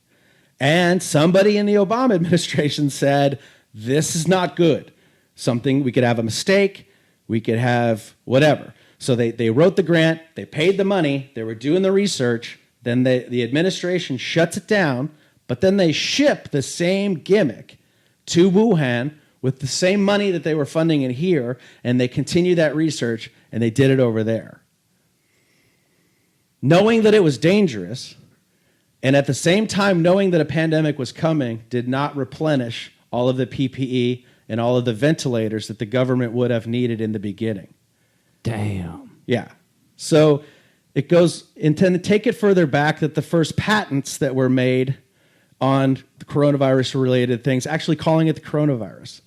And somebody in the Obama administration said, this is not good. We could have a mistake. We could have whatever. So they wrote the grant. They paid the money. They were doing the research. Then the administration shuts it down. But then they ship the same gimmick to Wuhan with the same money that they were funding in here, and they continue that research, and they did it over there. Knowing that it was dangerous, and at the same time knowing that a pandemic was coming, did not replenish all of the PPE and all of the ventilators that the government would have needed in the beginning. Damn. Yeah. So it goes, intend to take it further back, that the first patents that were made on the coronavirus-related things, actually calling it the coronavirus,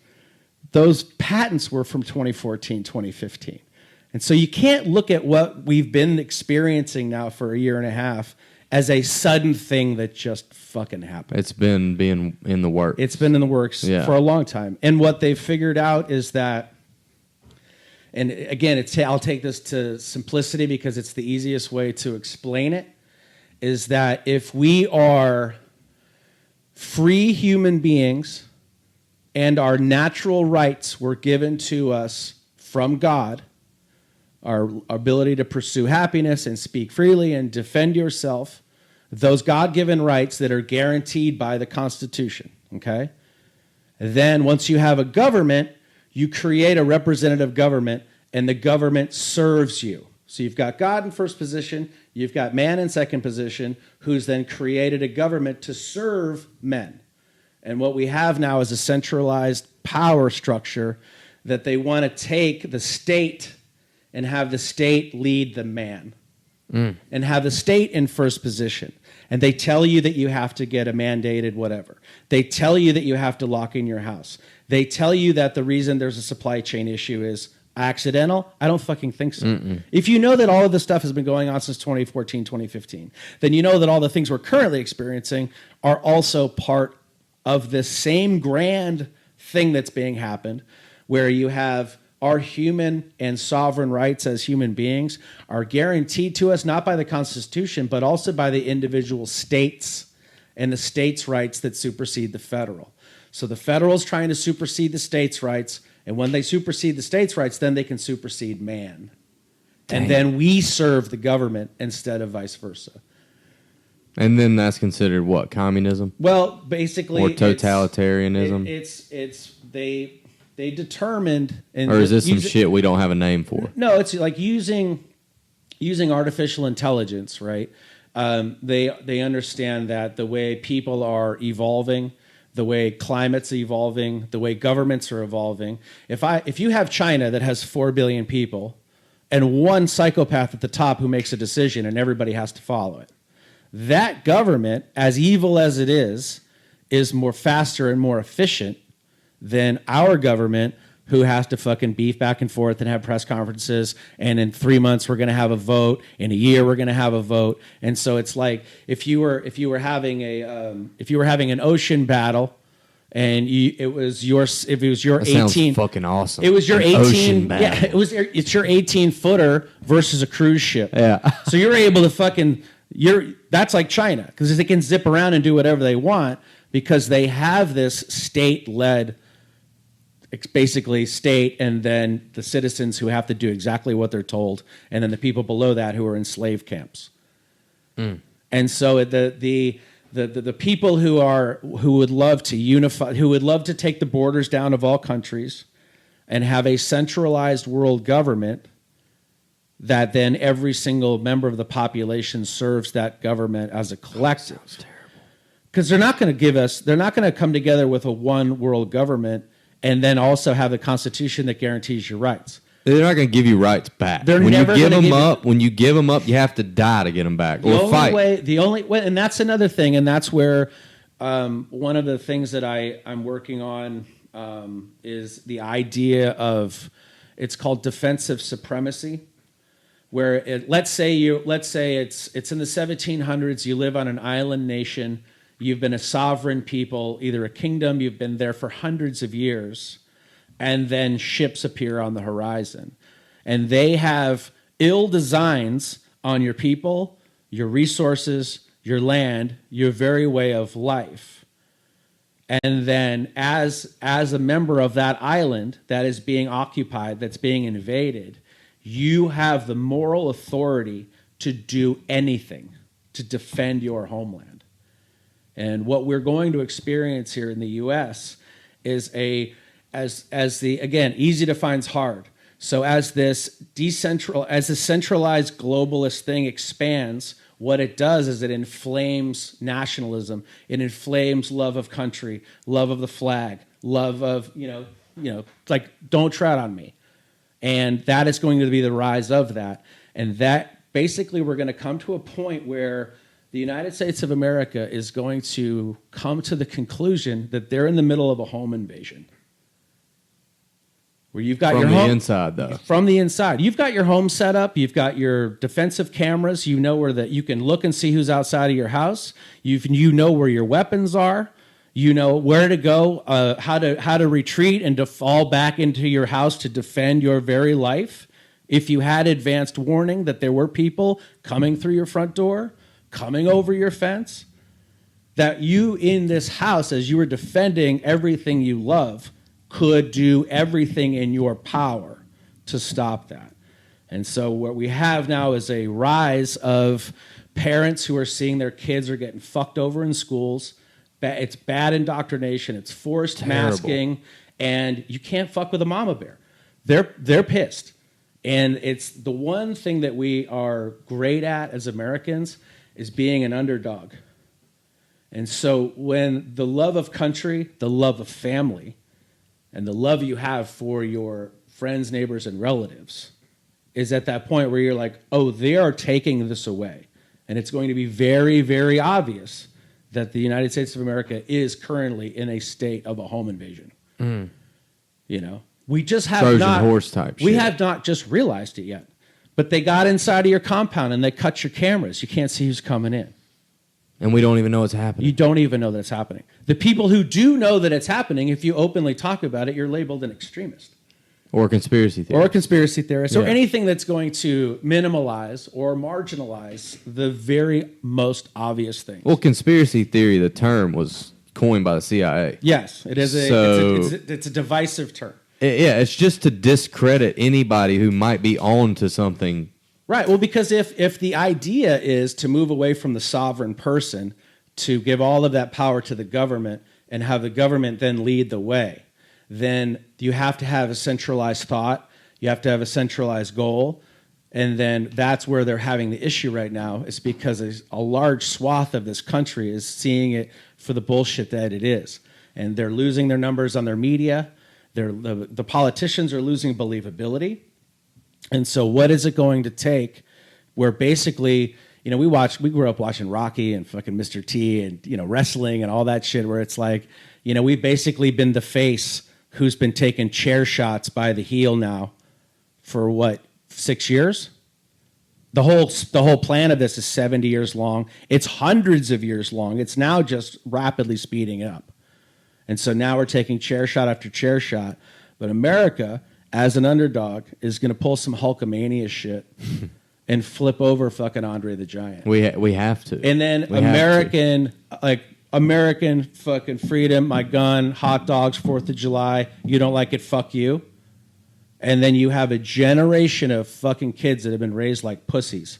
those patents were from 2014, 2015. And so you can't look at what we've been experiencing now for a year and a half as a sudden thing that just fucking happened. It's been being in the works. It's been in the works for a long time. And what they've figured out is that, and again, I'll take this to simplicity because it's the easiest way to explain it, is that if we are free human beings and our natural rights were given to us from God, our ability to pursue happiness and speak freely and defend yourself, those God-given rights that are guaranteed by the Constitution, okay? Then once you have a government, you create a representative government, and the government serves you. So you've got God in first position, you've got man in second position, who's then created a government to serve men. And what we have now is a centralized power structure that they want to take the state and have the state lead the man. And have the state in first position. And they tell you that you have to get a mandated whatever. They tell you that you have to lock in your house. They tell you that the reason there's a supply chain issue is accidental. I don't fucking think so. If you know that all of this stuff has been going on since 2014, 2015, then you know that all the things we're currently experiencing are also part of this same grand thing that's being happened, where you have our human and sovereign rights as human beings are guaranteed to us not by the Constitution, but also by the individual states and the states' rights that supersede the federal. So the federal's trying to supersede the states' rights, and when they supersede the states' rights, then they can supersede man. Dang. And then we serve the government instead of vice versa. And then that's considered what? Communism? Well, basically, or totalitarianism? They determined, or is this some shit we don't have a name for? No, it's like using artificial intelligence, right? They understand that the way people are evolving, the way climate's evolving, the way governments are evolving. If you have China that has 4 billion people and one psychopath at the top who makes a decision and everybody has to follow it, that government, as evil as it is more faster and more efficient than our government, who has to fucking beef back and forth and have press conferences, and in 3 months we're going to have a vote, in a year we're going to have a vote. And so it's like if you were having an ocean battle, and it was your 18, sounds fucking awesome. It was your An 18, ocean battle. yeah, it's your 18 footer versus a cruise ship. Yeah. So you're able to that's like China, because they can zip around and do whatever they want because they have this state-led. It's basically state and then the citizens who have to do exactly what they're told, and then the people below that who are in slave camps. And so the people who would love to unify, who would love to take the borders down of all countries and have a centralized world government that then every single member of the population serves that government as a collective. That sounds terrible. Because they're not going to come together with a one world government and then also have the Constitution that guarantees your rights. They're not going to give you rights back. When you give them up, you have to die to get them back or fight. The only way, and that's another thing, and that's where one of the things that I'm working on is the idea of, it's called defensive supremacy, where let's say it's in the 1700s. You live on an island nation. You've been a sovereign people, either a kingdom, you've been there for hundreds of years, and then ships appear on the horizon. And they have ill designs on your people, your resources, your land, your very way of life. And then as a member of that island that is being occupied, that's being invaded, you have the moral authority to do anything to defend your homeland. And what we're going to experience here in the U.S. is again, easy defines hard. So as the centralized globalist thing expands, what it does is it inflames nationalism. It inflames love of country, love of the flag, love of, like, don't tread on me. And that is going to be the rise of that. And that basically we're going to come to a point where the United States of America is going to come to the conclusion that they're in the middle of a home invasion. Where you've got from your the home, inside, though. From the inside. You've got your home set up. You've got your defensive cameras. You know you can look and see who's outside of your house. You know where your weapons are. You know where to go, how to retreat and to fall back into your house to defend your very life. If you had advanced warning that there were people coming through your front door, coming over your fence, that you in this house, as you were defending everything you love, could do everything in your power to stop that. And so what we have now is a rise of parents who are seeing their kids are getting fucked over in schools. It's bad indoctrination. It's forced masking. And you can't fuck with a mama bear. They're pissed. And it's the one thing that we are great at as Americans is being an underdog. And so when the love of country, the love of family, and the love you have for your friends, neighbors, and relatives is at that point where you're like, oh, they are taking this away. And it's going to be very, very obvious that the United States of America is currently in a state of a home invasion. We just have Trojan horse type we shit. have not just realized it yet. But they got inside of your compound and they cut your cameras. You can't see who's coming in. And we don't even know what's happening. You don't even know that it's happening. The people who do know that it's happening, if you openly talk about it, you're labeled an extremist. Or a conspiracy theorist. Or a conspiracy theorist. Or anything that's going to minimalize or marginalize the very most obvious things. Well, conspiracy theory, the term was coined by the CIA. Yes, it is. It's a divisive term. It's just to discredit anybody who might be on to something. Right. Well, because if the idea is to move away from the sovereign person, to give all of that power to the government and have the government then lead the way, then you have to have a centralized thought. You have to have a centralized goal. And then that's where they're having the issue right now, is because a large swath of this country is seeing it for the bullshit that it is. And they're losing their numbers on their media. The politicians are losing believability. And so what is it going to take where basically, we grew up watching Rocky and fucking Mr. T and, wrestling and all that shit, where it's like, we've basically been the face who's been taking chair shots by the heel now for 6 years? The whole plan of this is 70 years long. It's hundreds of years long. It's now just rapidly speeding up. And so now we're taking chair shot after chair shot. But America, as an underdog, is going to pull some Hulkamania shit and flip over fucking Andre the Giant. We have to. And then American fucking freedom, my gun, hot dogs, 4th of July, you don't like it, fuck you. And then you have a generation of fucking kids that have been raised like pussies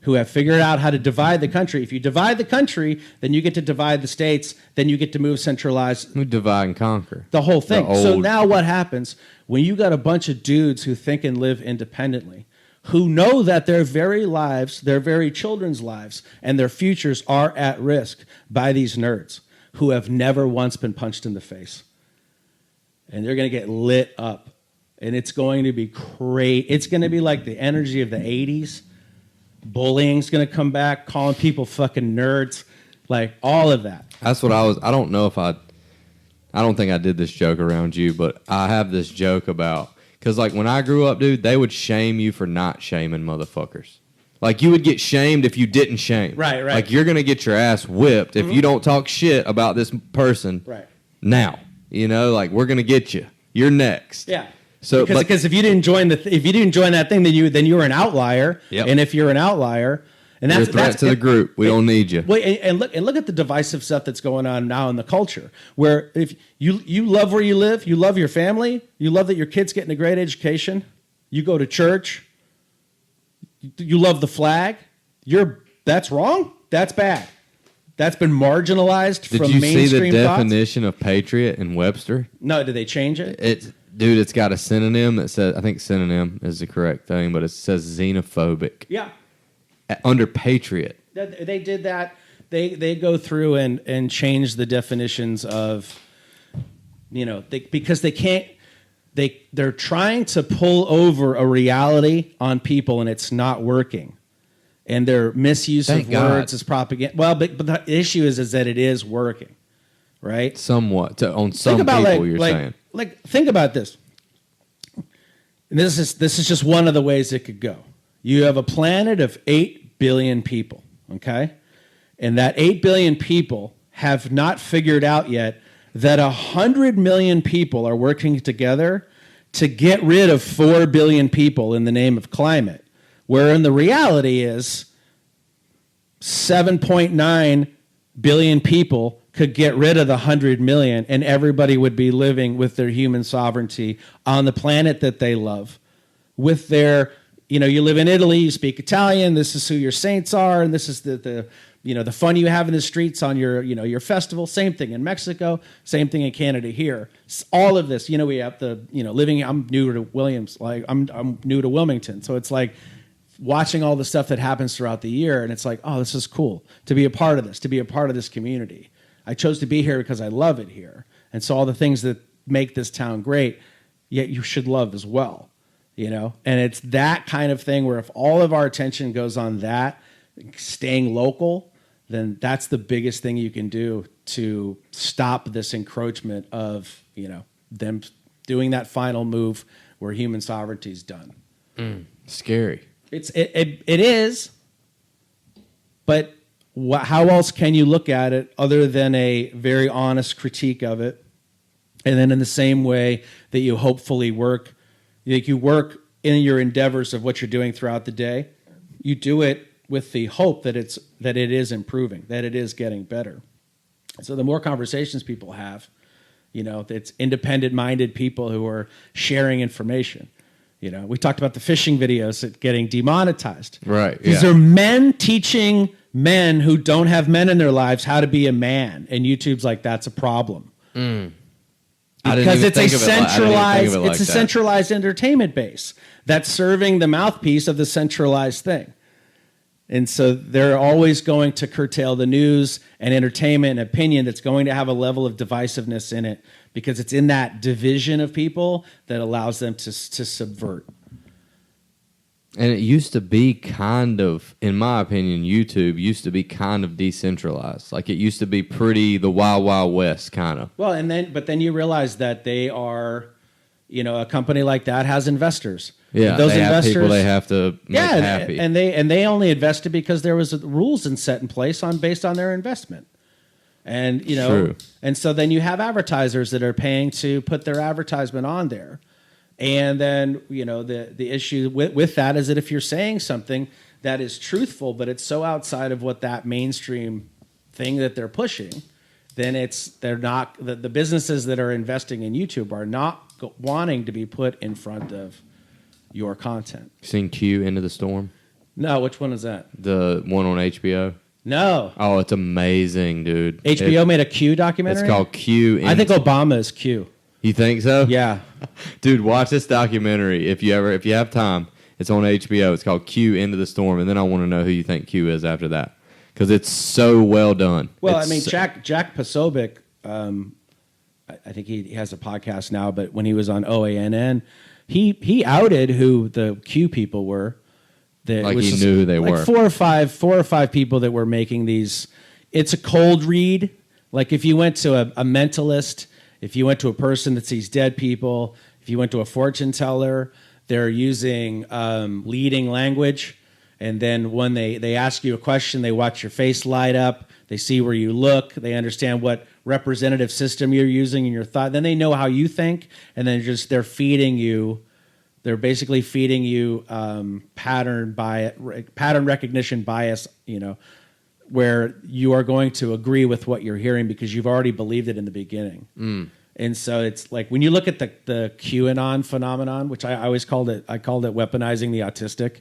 who have figured out how to divide the country. If you divide the country, then you get to divide the states, then you get to move centralized. We divide and conquer. The whole thing. So now what happens when you got a bunch of dudes who think and live independently, who know that their very lives, their very children's lives, and their futures are at risk by these nerds who have never once been punched in the face. And they're going to get lit up. And it's going to be crazy. It's going to be like the energy of the 80s. Bullying's going to come back, calling people fucking nerds, like all of that. That's what I don't know if I don't think I did this joke around you, but I have this joke about, because like when I grew up, dude, they would shame you for not shaming motherfuckers. Like you would get shamed if you didn't shame. Right. Like you're going to get your ass whipped if you don't talk shit about this person now. Like we're going to get you. You're next. Yeah. So, because if you didn't join that thing, then you were an outlier. Yep. And if you're an outlier, and you're a threat to the group, we don't need you. Wait, and look at the divisive stuff that's going on now in the culture. Where if you love where you live, you love your family, you love that your kids getting a great education, you go to church, you love the flag. That's wrong. That's bad. That's been marginalized from mainstream thoughts. Did you see the definition of patriot in Webster? No, did they change it? Dude, it's got a synonym that says, I think synonym is the correct thing, but it says xenophobic. Yeah. Under patriot. They did that. They go through and change the definitions of, because they can't, they're trying to pull over a reality on people and it's not working. And their misuse of words is propaganda. Well, but the issue is that it is working, right? Somewhat. On some people, you're saying. Think about this. And this is just one of the ways it could go. You have a planet of 8 billion people, okay? And that 8 billion people have not figured out yet that 100 million people are working together to get rid of 4 billion people in the name of climate. Wherein the reality is 7.9 billion people could get rid of the 100 million and everybody would be living with their human sovereignty on the planet that they love. With their, you live in Italy, you speak Italian, this is who your saints are, and this is the fun you have in the streets on your festival. Same thing in Mexico, same thing in Canada here. All of this, we have living, I'm new to Williams, like I'm new to Wilmington. So it's like watching all the stuff that happens throughout the year, and it's like, oh, this is cool to be a part of this, to be a part of this community. I chose to be here because I love it here. And so all the things that make this town great, yet you should love as well, And it's that kind of thing where if all of our attention goes on that, staying local, then that's the biggest thing you can do to stop this encroachment of, them doing that final move where human sovereignty is done. Scary. It is, but how else can you look at it other than a very honest critique of it? And then in the same way that you hopefully work, you work in your endeavors of what you're doing throughout the day, you do it with the hope that it is improving, that it is getting better. So the more conversations people have, it's independent-minded people who are sharing information. We talked about the fishing videos getting demonetized. Right. These are men teaching men who don't have men in their lives how to be a man, and YouTube's like, that's a problem. Because it's a centralized entertainment base that's serving the mouthpiece of the centralized thing. And so they're always going to curtail the news and entertainment and opinion that's going to have a level of divisiveness in it, because it's in that division of people that allows them to subvert. And it used to be kind of, in my opinion, YouTube used to be kind of decentralized. Like, it used to be pretty the Wild Wild West kind of. Well, but then you realize that they are, a company like that has investors. Yeah, those they investors, have people they have to make happy. And they only invested because there was rules set in place based on their investment. And True. And so then you have advertisers that are paying to put their advertisement on there. And then, the issue with that is that if you're saying something that is truthful, but it's so outside of what that mainstream thing that they're pushing, then they're not, the businesses that are investing in YouTube are not wanting to be put in front of your content. Seen Q Into the Storm? No, which one is that? The one on HBO? No. Oh, it's amazing, dude. HBO made a Q documentary? It's called Q. I think Obama is Q. You think so? Yeah. Dude, watch this documentary if you have time. It's on HBO. It's called Q Into the Storm, and then I want to know who you think Q is after that, because it's so well done. Well, Jack Posobiec, I think he has a podcast now, but when he was on OANN, he outed who the Q people were. Like he knew who they were. Four or five people that were making these. It's a cold read. Like if you went to a mentalist, if you went to a person that sees dead people, if you went to a fortune teller, they're using leading language. And then when they ask you a question, they watch your face light up. They see where you look. They understand what representative system you're using in your thought. Then they know how you think. And then they're feeding you. They're basically feeding you pattern recognition bias, where you are going to agree with what you're hearing because you've already believed it in the beginning. And so it's like when you look at the QAnon phenomenon, which I always called it weaponizing the autistic,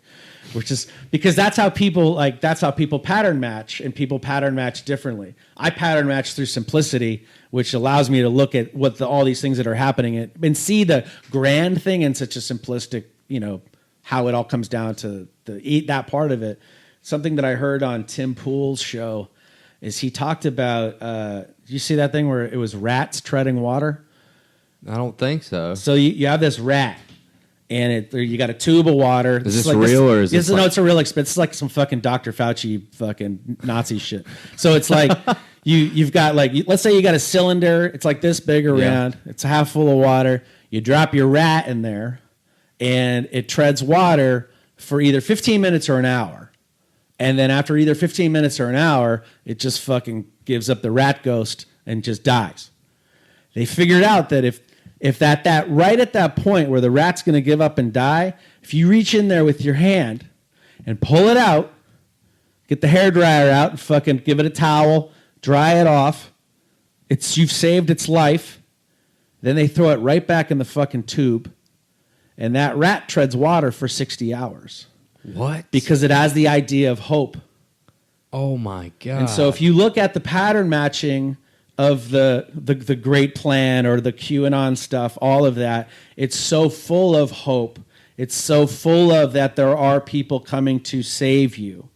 which is because that's how people pattern match, and people pattern match differently. I pattern match through simplicity, which allows me to look at all these things that are happening and see the grand thing in such a simplistic, how it all comes down to that part of it. Something that I heard on Tim Pool's show is he talked about, did you see that thing where it was rats treading water? I don't think so. So you have this rat, and you got a tube of water. Is this real or is this no, it's a real expense. It's like some fucking Dr. Fauci fucking Nazi shit. So it's like you've got let's say you got a cylinder. It's like this big around. Yeah. It's half full of water. You drop your rat in there, and it treads water for either 15 minutes or an hour. And then after either 15 minutes or an hour, it just fucking gives up the rat ghost and just dies. They figured out that if that right at that point where the rat's going to give up and die, if you reach in there with your hand and pull it out, get the hairdryer out and fucking give it a towel, dry it off, you've saved its life. Then they throw it right back in the fucking tube, and that rat treads water for 60 hours. What? Because it has the idea of hope. Oh my God. And so if you look at the pattern matching of the Great Plan or the QAnon stuff, all of that, it's so full of hope. It's so full of that there are people coming to save you.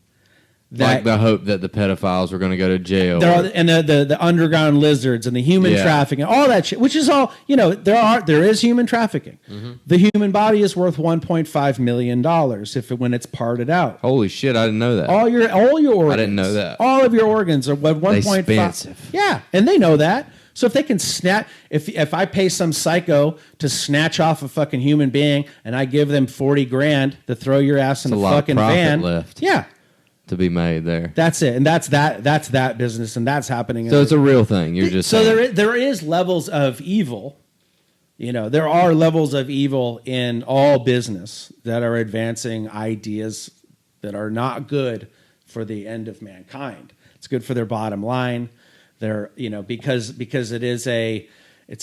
Like the hope that the pedophiles were going to go to jail. And the underground lizards and the human trafficking, all that shit, which is all, there is human trafficking. Mm-hmm. The human body is worth $1.5 million when it's parted out. Holy shit, I didn't know that. All your organs. I didn't know that. All of your organs are what 1.5. Expensive. Yeah, and they know that. So if they can if I pay some psycho to snatch off a fucking human being and I give them $40,000 to throw your ass in a fucking van. Left. Yeah. To be made there. That's it, and that's that business, and that's happening. So it's a real thing. You're just saying. There is levels of evil. There are levels of evil in all business that are advancing ideas that are not good for the end of mankind. It's good for their bottom line. They're, because it's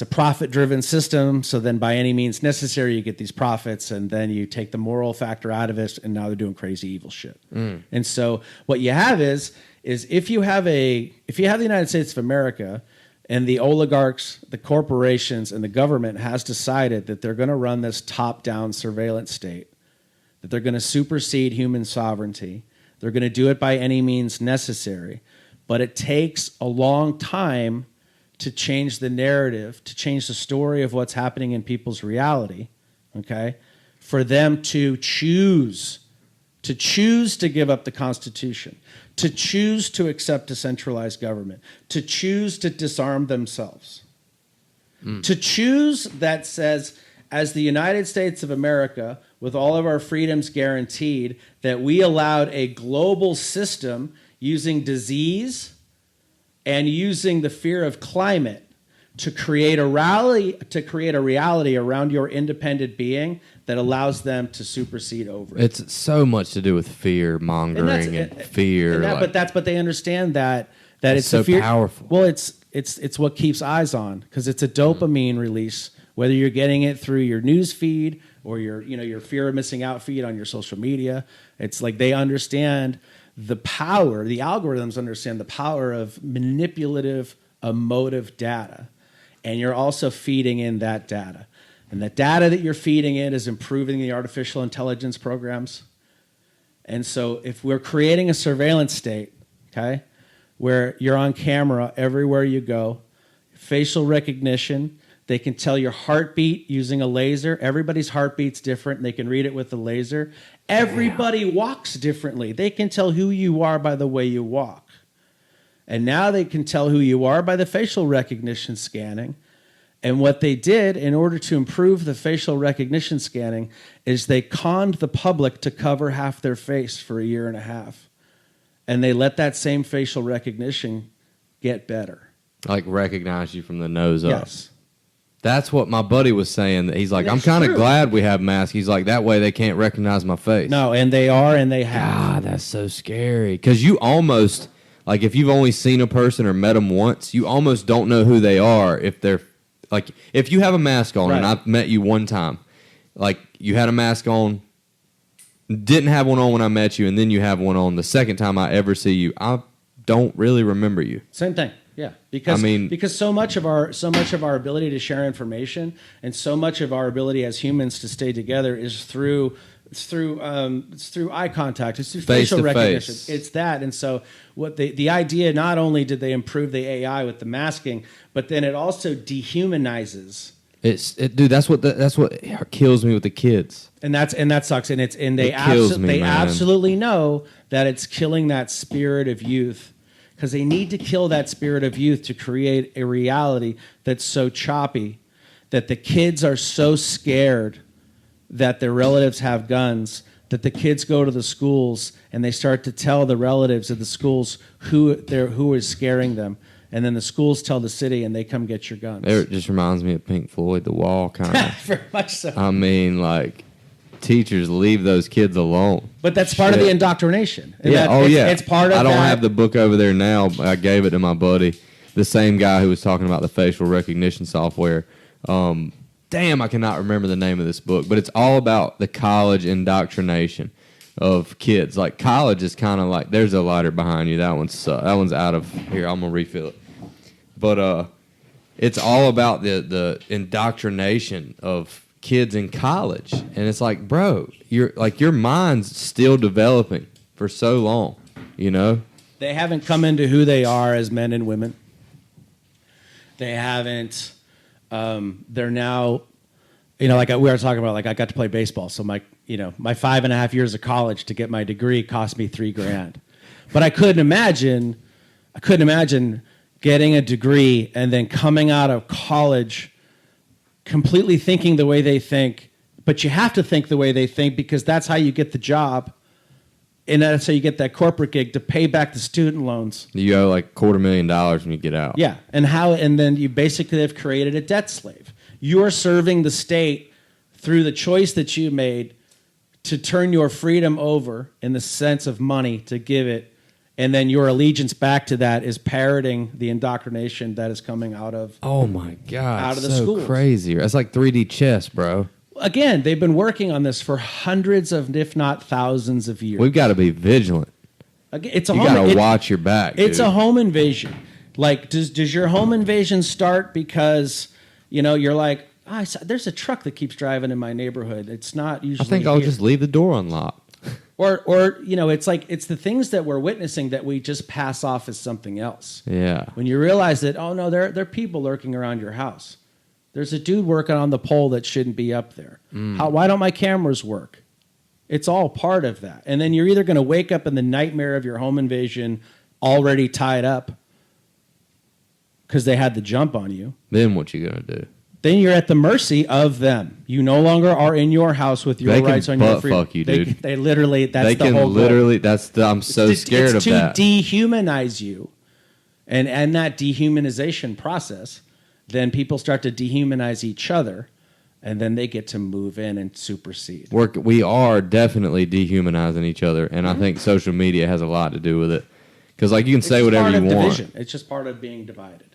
a profit-driven system. So then by any means necessary, you get these profits, and then you take the moral factor out of it, and now they're doing crazy evil shit. And so what you have is if you have the United States of America, and the oligarchs, the corporations, and the government has decided that they're going to run this top-down surveillance state, that they're going to supersede human sovereignty, they're going to do it by any means necessary, but it takes a long time to change the narrative, to change the story of what's happening in people's reality, okay? For them to choose to give up the Constitution, to choose to accept a centralized government, to choose to disarm themselves, to choose that says, as the United States of America, with all of our freedoms guaranteed, that we allowed a global system using disease and using the fear of climate to create a reality around your independent being that allows them to supersede over it. It's so much to do with fear mongering and fear. But they understand that it's so the fear, powerful. Well, it's what keeps eyes on, because it's a dopamine release, whether you're getting it through your news feed or your fear of missing out feed on your social media. It's like they understand the power, the algorithms understand the power of manipulative, emotive data. And you're also feeding in that data. And the data that you're feeding in is improving the artificial intelligence programs. And so if we're creating a surveillance state, okay, where you're on camera everywhere you go, facial recognition, they can tell your heartbeat using a laser. Everybody's heartbeat's different, and they can read it with the laser. Everybody walks differently. They can tell who you are by the way you walk. And now they can tell who you are by the facial recognition scanning. And what they did in order to improve the facial recognition scanning is they conned the public to cover half their face for a year and a half. And they let that same facial recognition get better. Like recognize you from the nose up. Yes. That's what my buddy was saying. He's like, I'm kind of glad we have masks. He's like, that way they can't recognize my face. No, and they are, and they have. God, that's so scary. Because you almost, like, if you've only seen a person or met them once, you almost don't know who they are if they're, like, if you have a mask on, and I've met you one time, like, you had a mask on, didn't have one on when I met you, and then you have one on the second time I ever see you, I don't really remember you. Same thing. Yeah, because so much of our ability to share information and so much of our ability as humans to stay together is through eye contact. It's through facial recognition. It's that, and so what the idea, not only did they improve the AI with the masking, but then it also dehumanizes. Dude, that's what kills me with the kids. And that sucks. And they absolutely know that it's killing that spirit of youth. Because they need to kill that spirit of youth to create a reality that's so choppy, that the kids are so scared that their relatives have guns, that the kids go to the schools and they start to tell the relatives of the schools who is scaring them. And then the schools tell the city and they come get your guns. It just reminds me of Pink Floyd, The Wall, kind of. Very much so. I mean, like, teachers leave those kids alone. But that's part of the indoctrination. And It's part of I don't have the book over there now. I gave it to my buddy, the same guy who was talking about the facial recognition software. Damn, I cannot remember the name of this book, but it's all about the college indoctrination of kids. Like, college is kind of like, there's a lighter behind you. That one's out of here. I'm gonna refill it. But it's all about the indoctrination of kids in college, and it's like, bro, your mind's still developing for so long, you know. They haven't come into who they are as men and women. They haven't. They're now, like we were talking about. Like, I got to play baseball, so my 5.5 years of college to get my degree cost me $3,000, but I couldn't imagine getting a degree and then coming out of college completely thinking the way they think, but you have to think the way they think because that's how you get the job, and that's how you get that corporate gig to pay back the student loans. You owe like $250,000 when you get out. Yeah, and then you basically have created a debt slave. You are serving the state through the choice that you made to turn your freedom over in the sense of money to give it And then your allegiance back to that is parroting the indoctrination that is coming out of Oh my God. out of the so schools. crazy. That's like 3D chess, bro. Again, they've been working on this for hundreds of, if not thousands of years. We've got to be vigilant. Again, it's a You home, got to watch your back. It's dude. a home invasion. Like, does your home invasion start because, you're like, there's a truck that keeps driving in my neighborhood. It's not usually I think I'll here. just leave the door unlocked. Or it's like, it's the things that we're witnessing that we just pass off as something else. Yeah. When you realize that, oh no, there are people lurking around your house. There's a dude working on the pole that shouldn't be up there. Why don't my cameras work? It's all part of that. And then you're either going to wake up in the nightmare of your home invasion already tied up because they had the jump on you. Then what you gonna do? Then you're at the mercy of them. You no longer are in your house with your They can rights on your butt freedom. fuck you, dude. They literally, that's They the can whole goal. literally. I'm so scared of that. It's to dehumanize you. And that dehumanization process, then people start to dehumanize each other, and then they get to move in and supersede. We are definitely dehumanizing each other, and I think social media has a lot to do with it. Because like you can say It's whatever part you of want. division. It's just part of being divided.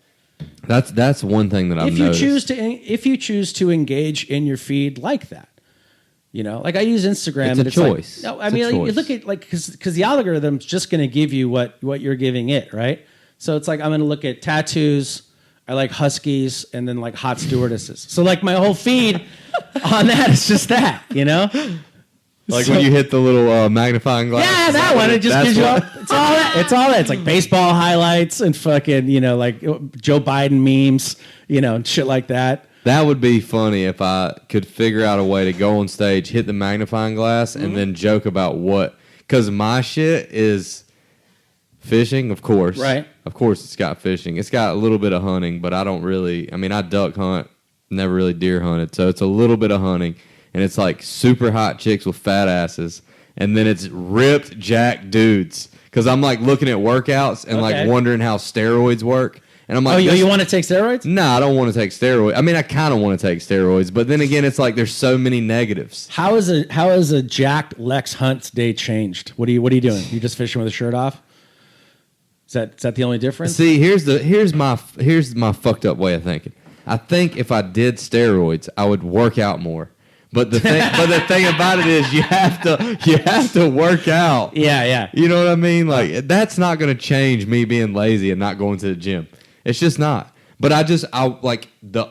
That's one thing that I've If you noticed. if you choose to engage in your feed like that, like I use Instagram. It's and a choice. Like, no, I It's a mean, like, you choice. look at because the algorithm's just going to give you what you're giving it, right? So it's like I'm going to look at tattoos. I like huskies and then like hot stewardesses. So like my whole feed on that is just that, Like when you hit the little magnifying glass. Yeah, that one. It just That's gives you all, what- it's all that. It's all that. It's like baseball highlights and fucking, like Joe Biden memes, and shit like that. That would be funny if I could figure out a way to go on stage, hit the magnifying glass, and then joke about what. Because my shit is fishing, of course. Right. Of course it's got fishing. It's got a little bit of hunting, but I don't really, I duck hunt, never really deer hunted. So it's a little bit of hunting. And it's like super hot chicks with fat asses. And then it's ripped jack dudes. Because I'm like looking at workouts and Okay. like wondering how steroids work. And I'm like, Oh, this- you want to take steroids? No, I don't want to take steroids. I kind of want to take steroids, but then again, it's like there's so many negatives. How is a jacked Lex Hunt's day changed? What are you doing? You just fishing with a shirt off? Is that the only difference? See, here's my fucked up way of thinking. I think if I did steroids, I would work out more. But the thing about it is you have to work out. Yeah. You know what I mean? Like that's not going to change me being lazy and not going to the gym. It's just not. But I like the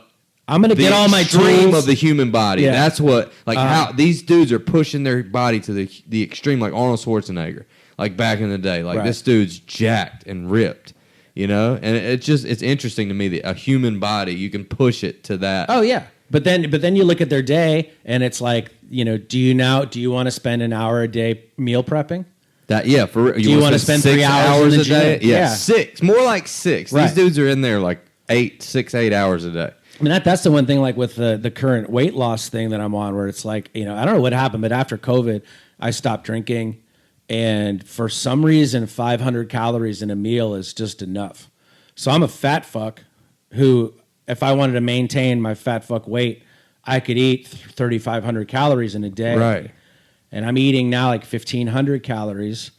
I'm gonna get all my extreme tools of the human body. Yeah. That's what how these dudes are pushing their body to the extreme, like Arnold Schwarzenegger, like back in the day. Like Right. this dude's jacked and ripped, and it's interesting to me that a human body you can push it to that. Oh yeah. But then you look at their day and it's like, do you want to spend an hour a day meal prepping? That yeah, for you want to spend 3 hours in the a day? gym? Yeah, Yeah. 6, more like 6. Right. These dudes are in there like 8 hours a day. I mean, that's the one thing, like with the current weight loss thing that I'm on, where it's like, I don't know what happened, but after COVID, I stopped drinking, and for some reason, 500 calories in a meal is just enough. So I'm a fat fuck who, if I wanted to maintain my fat fuck weight, I could eat 3,500 calories in a day. Right. And I'm eating now like 1,500 calories,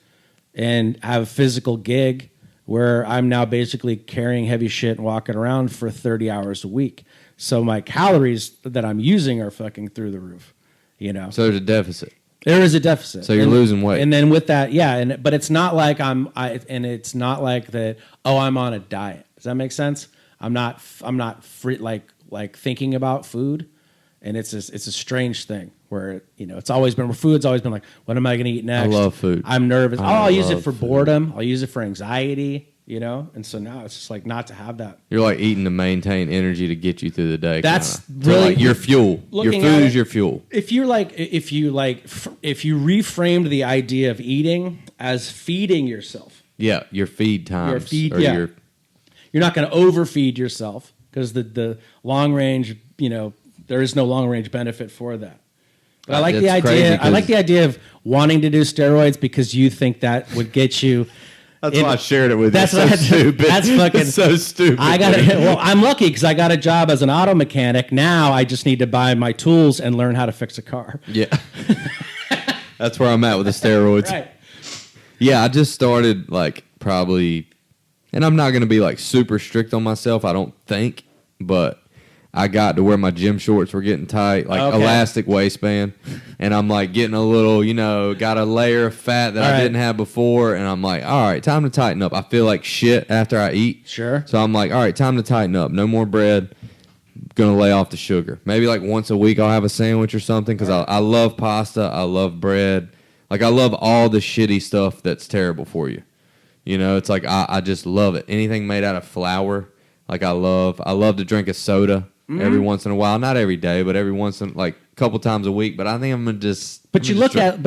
and I have a physical gig where I'm now basically carrying heavy shit and walking around for 30 hours a week. So my calories that I'm using are fucking through the roof, So there's a deficit. There is a deficit. So you're losing weight. And then with that, yeah, but it's not like it's not like that, oh, I'm on a diet. Does that make sense? I'm not free, like thinking about food. And it's a strange thing where, it's always been, food's always been like, what am I going to eat next? I love food. I'm nervous. I I'll use it love for food. boredom. I'll use it for anxiety, And so now it's just like not to have that. You're like eating to maintain energy to get you through the day. That's kinda. So, really- like your fuel. Your Looking food at is it- your fuel. If you reframed the idea of eating as feeding yourself, Yeah, your feed times. You're not going to overfeed yourself because the long range, there is no long range benefit for that. But I like the That's crazy idea. I like 'cause- the idea of wanting to do steroids because you think that would get you. That's why I shared it with That's you. what It's so I- stupid. that's fucking- It's so stupid. I got dude. it. Well, I'm lucky because I got a job as an auto mechanic. Now I just need to buy my tools and learn how to fix a car. Yeah. That's where I'm at with the steroids. Right. Yeah, I just started like probably, and I'm not going to be like super strict on myself, I don't think, but I got to where my gym shorts were getting tight, like elastic waistband, and I'm like getting a little, got a layer of fat that I didn't have before, and I'm like, all right, time to tighten up. I feel like shit after I eat. Sure. So I'm like, all right, time to tighten up. No more bread. Gonna lay off the sugar. Maybe like once a week I'll have a sandwich or something because I love pasta. I love bread. Like I love all the shitty stuff that's terrible for you. It's like I just love it. Anything made out of flour, like I love to drink a soda every once in a while. Not every day, but every once in like a couple times a week. But I think I'm gonna just. But if you look at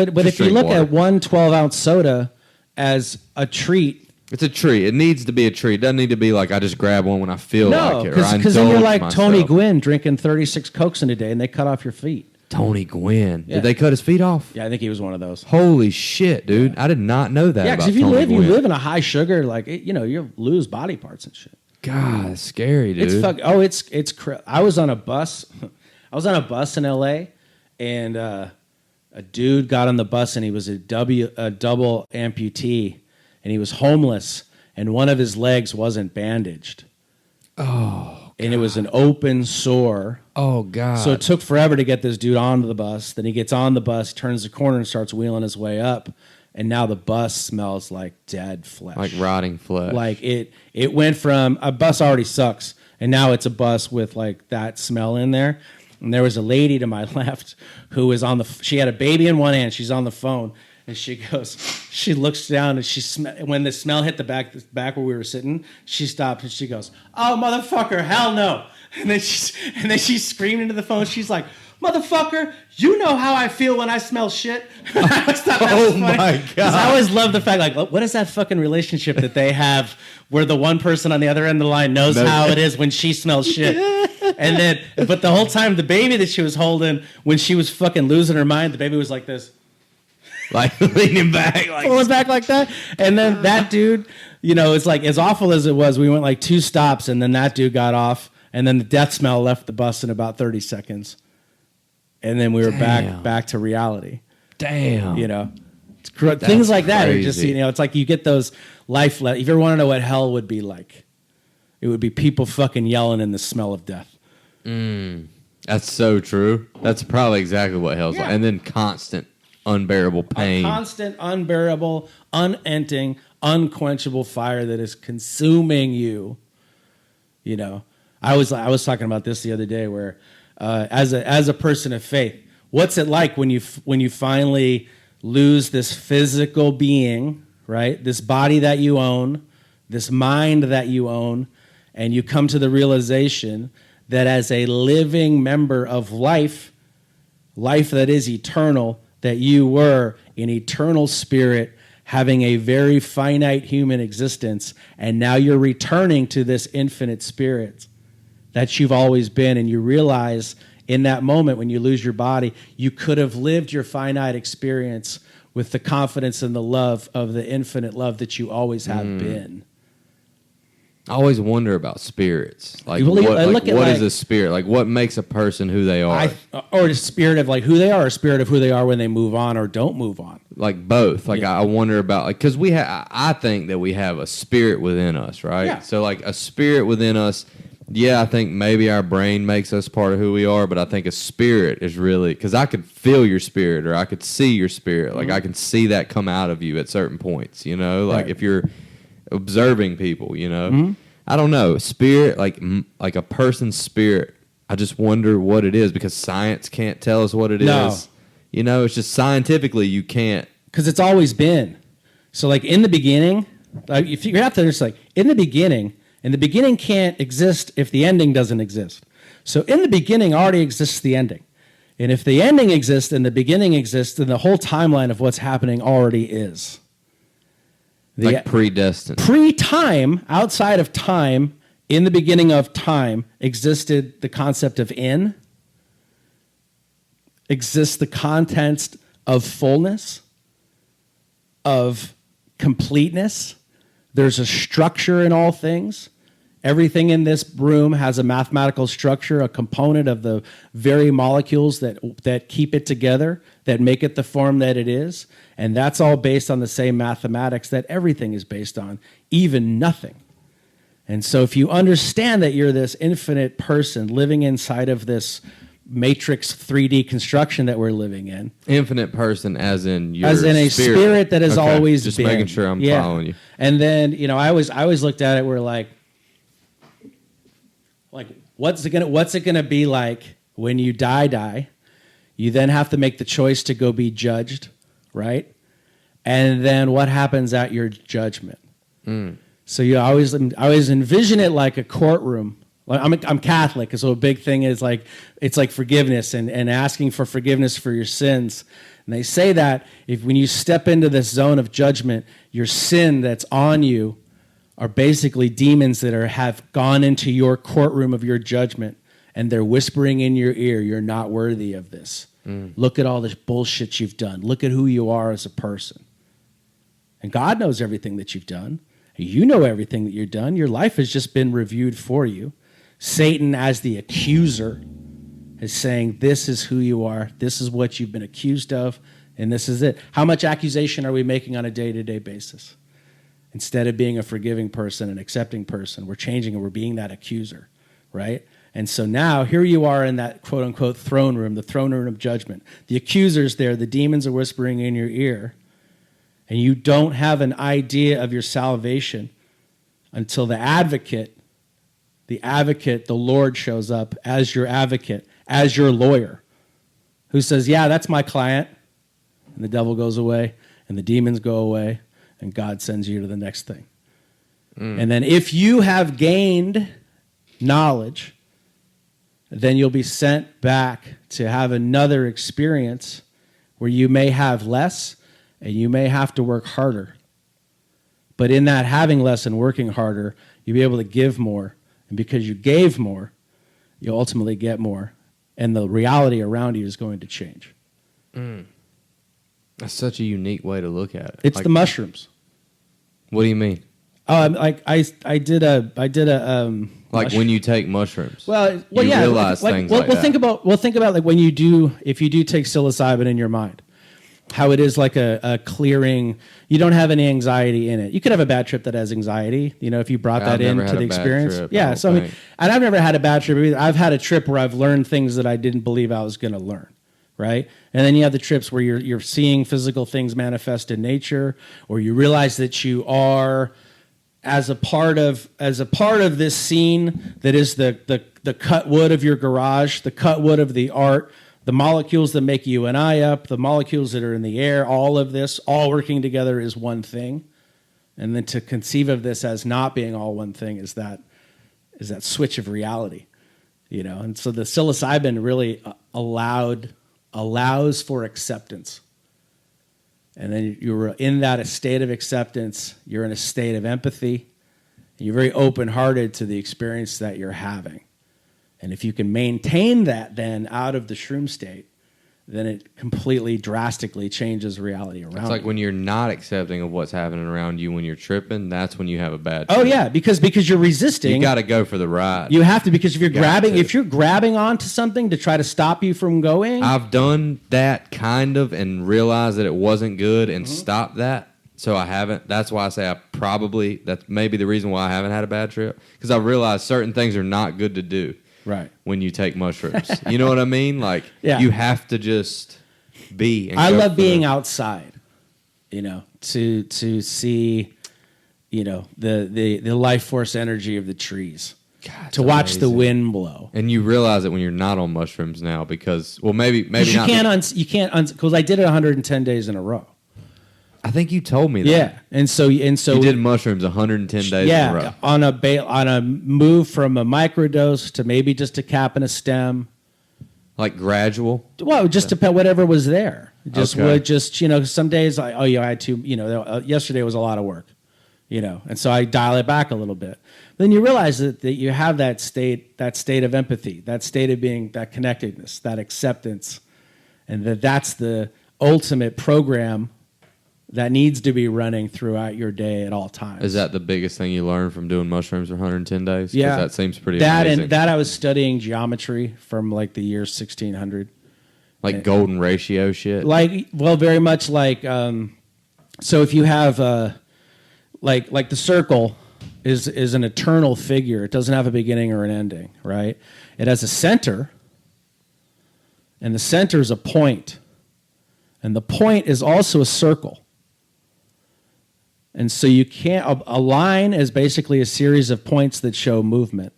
1 12-ounce soda as a treat. It's a treat. It needs to be a treat. It doesn't need to be like I just grab one when I feel like it. No, because then you're like myself. Tony Gwynn drinking 36 Cokes in a day, and they cut off your feet. Tony Gwynn. Yeah. Did they cut his feet off? Yeah, I think he was one of those. Holy shit, dude! Yeah. I did not know that. Yeah, because if you live in a high sugar, like you lose body parts and shit. God, it's scary, dude. I was on a bus. I was on a bus in L.A. and a dude got on the bus and he was a double amputee. And he was homeless, and one of his legs wasn't bandaged. Oh, God. And it was an open sore. Oh, God. So it took forever to get this dude onto the bus. Then he gets on the bus, turns the corner, and starts wheeling his way up. And now the bus smells like dead flesh. Like rotting flesh. Like it went from, a bus already sucks, and now it's a bus with like that smell in there. And there was a lady to my left who was she had a baby in one hand. She's on the phone. And she looks down, and when the smell hit the back where we were sitting, she stopped and she goes, "Oh, motherfucker, hell no!" And then she screamed into the phone. She's like, "Motherfucker, you know how I feel when I smell shit." I always thought that was funny. My God! I always love the fact, like, what is that fucking relationship that they have where the one person on the other end of the line knows how it is when she smells shit? And then, but the whole time, the baby that she was holding, when she was fucking losing her mind, the baby was like this. Like leaning back, like pulling back like that. And then that dude, it's like as awful as it was, we went like 2 stops and then that dude got off and then the death smell left the bus in about 30 seconds. And then we were back to reality. Damn. Things like that are just, it's like you get those if you ever want to know what hell would be like, it would be people fucking yelling in the smell of death. That's so true. That's probably exactly what hell's like. And then constant unbearable pain. A constant, unbearable, unending, unquenchable fire that is consuming you. I was talking about this the other day where as a person of faith, what's it like when you finally lose this physical being, right? This body that you own, this mind that you own, and you come to the realization that as a living member of life that is eternal, that you were an eternal spirit having a very finite human existence, and now you're returning to this infinite spirit that you've always been, and you realize in that moment when you lose your body, you could have lived your finite experience with the confidence and the love of the infinite love that you always have been. I always wonder about spirits. Like, what is a spirit? Like, what makes a person who they are? Or the spirit of like who they are, or spirit of who they are when they move on or don't move on. Like both. Like I wonder about because I think that we have a spirit within us, right? Yeah. So like a spirit within us. Yeah, I think maybe our brain makes us part of who we are, but I think a spirit is really because I could feel your spirit or I could see your spirit. Like I can see that come out of you at certain points. Like if you're observing people, I don't know, spirit, like a person's spirit. I just wonder what it is because science can't tell us what it is. It's just scientifically you can't, because it's always been. So like in the beginning, if you have to just like in the beginning, and the beginning can't exist if the ending doesn't exist. So in the beginning already exists the ending. And if the ending exists and the beginning exists, then the whole timeline of what's happening already is. Like predestined. Pre-time, outside of time, in the beginning of time, existed the concept of in, exists the context of fullness, of completeness. There's a structure in all things. Everything in this room has a mathematical structure, a component of the very molecules that keep it together, that make it the form that it is. And that's all based on the same mathematics that everything is based on, even nothing. And so if you understand that you're this infinite person living inside of this matrix 3D construction that we're living in. Infinite person as in your as in a spirit that has always just been. making sure I'm following you. And then, I always looked at it where like what's it gonna be like when you die? You then have to make the choice to go be judged, right? And then what happens at your judgment? So I always envision it like a courtroom. I'm Catholic, so a big thing is like it's like forgiveness and asking for forgiveness for your sins. And they say that when you step into this zone of judgment, your sin that's on you are basically demons that have gone into your courtroom of your judgment, and they're whispering in your ear, "You're not worthy of this. Look at all this bullshit you've done. Look at who you are as a person." And God knows everything that you've done. You know everything that you've done. Your life has just been reviewed for you. Satan, as the accuser, is saying, this is who you are, this is what you've been accused of, and this is it. How much accusation are we making on a day-to-day basis? Instead of being a forgiving person, an accepting person, we're changing and we're being that accuser, right? And so now, here you are in that quote-unquote throne room, the throne room of judgment. The accuser's there, the demons are whispering in your ear, and you don't have an idea of your salvation until the advocate, the Lord, shows up as your advocate, as your lawyer, who says, yeah, that's my client. And the devil goes away, and the demons go away, and God sends you to the next thing. And then if you have gained knowledge, then you'll be sent back to have another experience where you may have less, and you may have to work harder. But in that having less and working harder, you'll be able to give more. And because you gave more, you'll ultimately get more. And the reality around you is going to change. That's such a unique way to look at it. It's the mushrooms. What do you mean? I did a when you take mushrooms. Well, you yeah. realize things like that. Think about like if you do take psilocybin in your mind, how it is like a clearing. You don't have any anxiety in it. You could have a bad trip that has anxiety, if you brought that into the experience. Yeah, so and I've never had a bad trip either. I've had a trip where I've learned things that I didn't believe I was going to learn, right? And then you have the trips where you're seeing physical things manifest in nature, or you realize that you are as a part of this scene that is the cut wood of your garage, the cut wood of the art, the molecules that make you and I up, the molecules that are in the air, all of this, all working together is one thing. And then to conceive of this as not being all one thing is that switch of reality, And so the psilocybin really allows for acceptance. And then you're in that state of acceptance, you're in a state of empathy, and you're very open-hearted to the experience that you're having. And if you can maintain that then out of the shroom state, then it completely drastically changes reality around you. It's like when you're not accepting of what's happening around you when you're tripping, that's when you have a bad trip. Oh yeah, because you're resisting. You got to go for the ride. You have to, because if you're grabbing onto something to try to stop you from going. I've done that kind of and realized that it wasn't good and stopped that. So I haven't. That's why I say that's maybe the reason why I haven't had a bad trip, because I realized certain things are not good to do. Right. When you take mushrooms. You know what I mean? Like, you have to just be. I love being outside, to see, the life force energy of the trees. God, to watch the wind blow. And you realize it when you're not on mushrooms now because, maybe not. You can't, because I did it 110 days in a row. I think you told me that. Yeah, and so you did mushrooms 110 days in a row. on a move from a microdose to maybe just a cap and a stem. Like gradual. Well, just depend whatever was there. Some days I had to. Yesterday was a lot of work, and so I dial it back a little bit. Then you realize that you have that state of empathy, that state of being, that connectedness, that acceptance, and that's the ultimate program that needs to be running throughout your day at all times. Is that the biggest thing you learned from doing mushrooms for 110 days? 'Cause Yeah. that seems pretty that amazing. and that I was studying geometry from like the year 1600. Like golden ratio shit? Very much like, so if you have, like the circle is an eternal figure. It doesn't have a beginning or an ending, right? It has a center, and the center is a point. And the point is also a circle. And so you can't, a line is basically a series of points that show movement.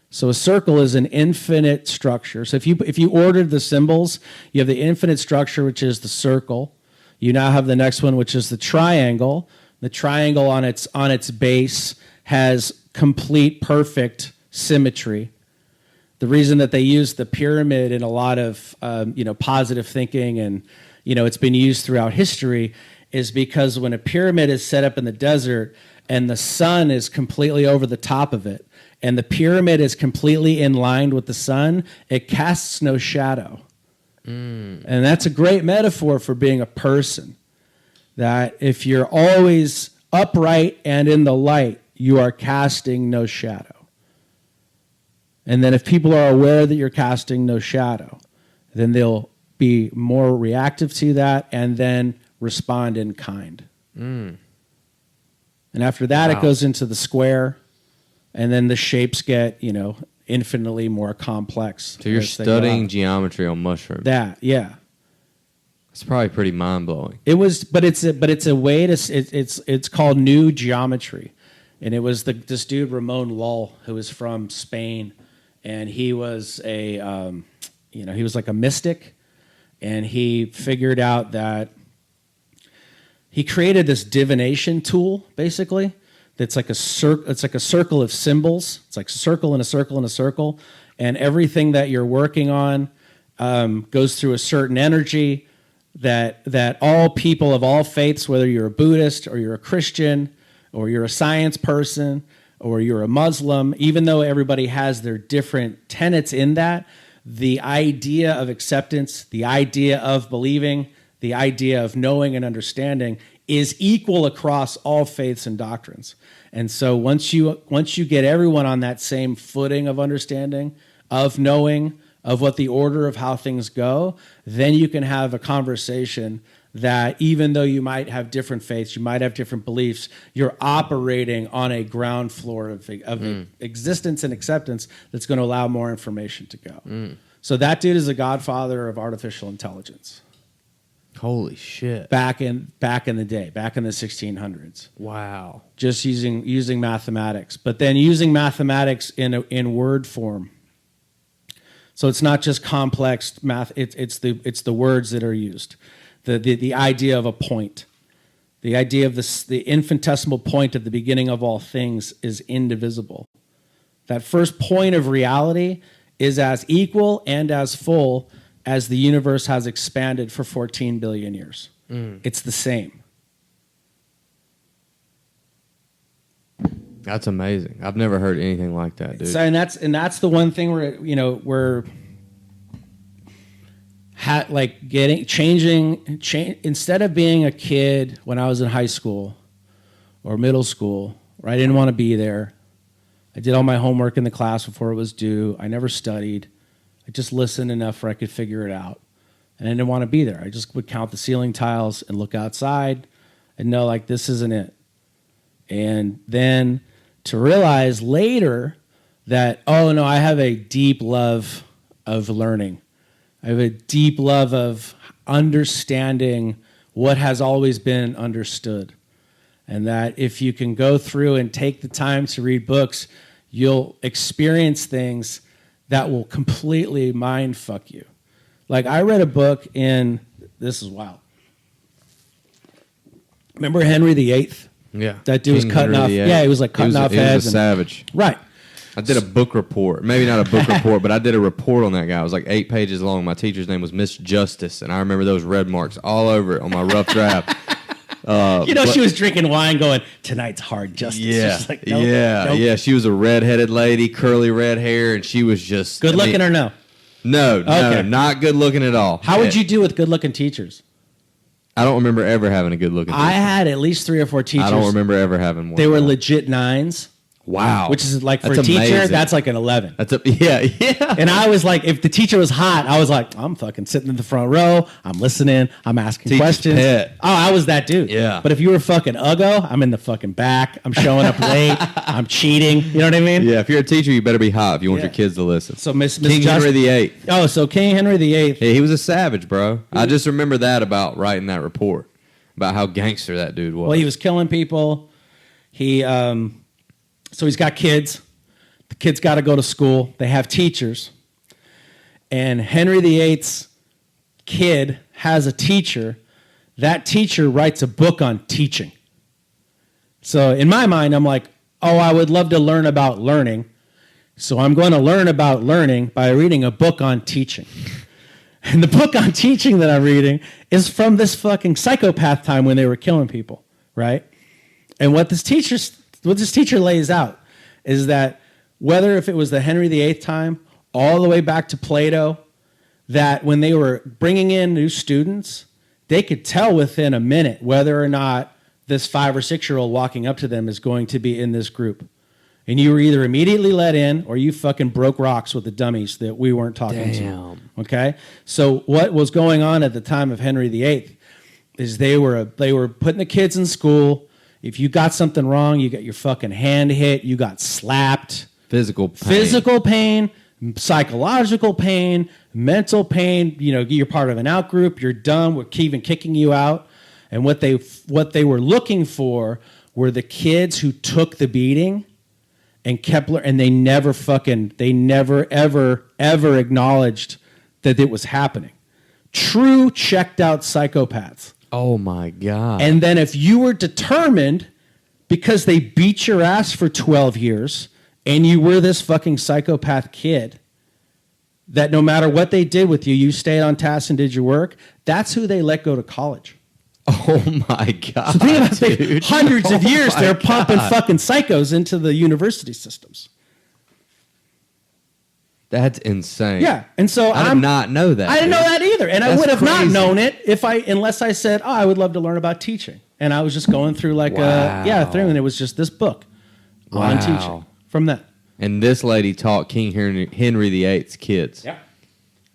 So a circle is an infinite structure. So if you ordered the symbols, you have the infinite structure, which is the circle. You now have the next one, which is the triangle. The triangle on its base has complete, perfect symmetry. The reason that they use the pyramid in a lot of positive thinking, and it's been used throughout history, is because when a pyramid is set up in the desert and the sun is completely over the top of it, and the pyramid is completely in line with the sun, it casts no shadow. And that's a great metaphor for being a person. That if you're always upright and in the light, you are casting no shadow. And then if people are aware that you're casting no shadow, then they'll be more reactive to that and then respond in kind. And after that, It goes into the square, and then the shapes get, infinitely more complex. So you're studying geometry on mushrooms. Yeah. It's probably pretty mind-blowing. But it's a way to, it's called new geometry. And it was this dude, Ramon Lull, who was from Spain, and he was he was like a mystic, and he figured out that he created this divination tool, basically, that's like it's like a circle of symbols. It's like a circle and a circle and a circle, and everything that you're working on goes through a certain energy that all people of all faiths, whether you're a Buddhist or you're a Christian or you're a science person or you're a Muslim, even though everybody has their different tenets in that, the idea of acceptance, the idea of believing, the idea of knowing and understanding is equal across all faiths and doctrines. And so once you get everyone on that same footing of understanding, of knowing, of what the order of how things go, then you can have a conversation that even though you might have different faiths, you might have different beliefs, you're operating on a ground floor of existence and acceptance that's going to allow more information to go. So that dude is the godfather of artificial intelligence. Holy shit. Back in the day, back in the 1600s. Wow. Just using mathematics, but then using mathematics in word form. So it's not just complex math, it's the words that are used. The idea of a point. The idea of the infinitesimal point at the beginning of all things is indivisible. That first point of reality is as equal and as full as the universe has expanded for 14 billion years. It's the same. That's amazing. I've never heard anything like that, dude. So, and that's the one thing where instead of being a kid when I was in high school or middle school, where I didn't want to be there. I did all my homework in the class before it was due. I never studied. I just listened enough where I could figure it out. And I didn't want to be there. I just would count the ceiling tiles and look outside and know, like, this isn't it. And then to realize later that, oh, no, I have a deep love of learning. I have a deep love of understanding what has always been understood. And that if you can go through and take the time to read books, you'll experience things that will completely mind fuck you. Like, I read a book this is wild. Remember Henry VIII? Yeah. That dude was cutting off. Yeah, he was like cutting off heads. He was a savage. Right. I did a book report. Maybe not a book report, but I did a report on that guy. It was like 8 pages long. My teacher's name was Miss Justice, and I remember those red marks all over it on my rough draft. She was drinking wine going, tonight's hard justice. Yeah, like, nope, nope. yeah. She was a redheaded lady, curly red hair, and she was just... Good looking or no? No, not good looking at all. How would you do with good looking teachers? I don't remember ever having a good looking teacher. I had at least 3 or 4 teachers. I don't remember ever having one. They were legit 9s. Wow. Which is like for That's a teacher, amazing. that's like an 11. Yeah. And I was like, if the teacher was hot, I was like, I'm fucking sitting in the front row. I'm listening. I'm asking Teacher's questions. pet. Oh, I was that dude. Yeah. But if you were fucking uggo, I'm in the fucking back. I'm showing up late. I'm cheating. You know what I mean? Yeah, if you're a teacher, you better be hot if you want Yeah. your kids to listen. So Miss King Henry VIII. Oh, so King Henry VIII. Yeah, he was a savage, bro. I just remember that about writing that report about how gangster that dude was. Well, he was killing people. He so he's got kids. The kids got to go to school. They have teachers. And Henry VIII's kid has a teacher. That teacher writes a book on teaching. So in my mind, I'm like, oh, I would love to learn about learning. So I'm going to learn about learning by reading a book on teaching. And the book on teaching that I'm reading is from this fucking psychopath time when they were killing people, right? And what this teacher lays out is that whether if it was the Henry VIII time, all the way back to Plato, that when they were bringing in new students, they could tell within a minute whether or not this 5 or 6-year-old walking up to them is going to be in this group. And you were either immediately let in or you fucking broke rocks with the dummies that we weren't talking to. Okay? So what was going on at the time of Henry VIII is they were putting the kids in school. If you got something wrong, you got your fucking hand hit, you got slapped. Physical pain, psychological pain, mental pain. You know, you're part of an out group. You're done. We're even kicking you out. And what they were looking for were the kids who took the beating and and they never ever acknowledged that it was happening. True checked out psychopaths. Oh my God. And then if you were determined because they beat your ass for 12 years and you were this fucking psychopath kid, that no matter what they did with you, you stayed on task and did your work, that's who they let go to college. Oh my God. So think about it. Dude. Hundreds of years my they're God. pumping fucking psychos into the university systems. That's insane. Yeah. And so I did not know that. I didn't know dude. that either. And I That's would have not crazy. known it unless I said, oh, I would love to learn about teaching. And I was just going through like Wow. and it was just this book on Wow. teaching from that. And this lady taught King Henry VIII's kids. Yeah.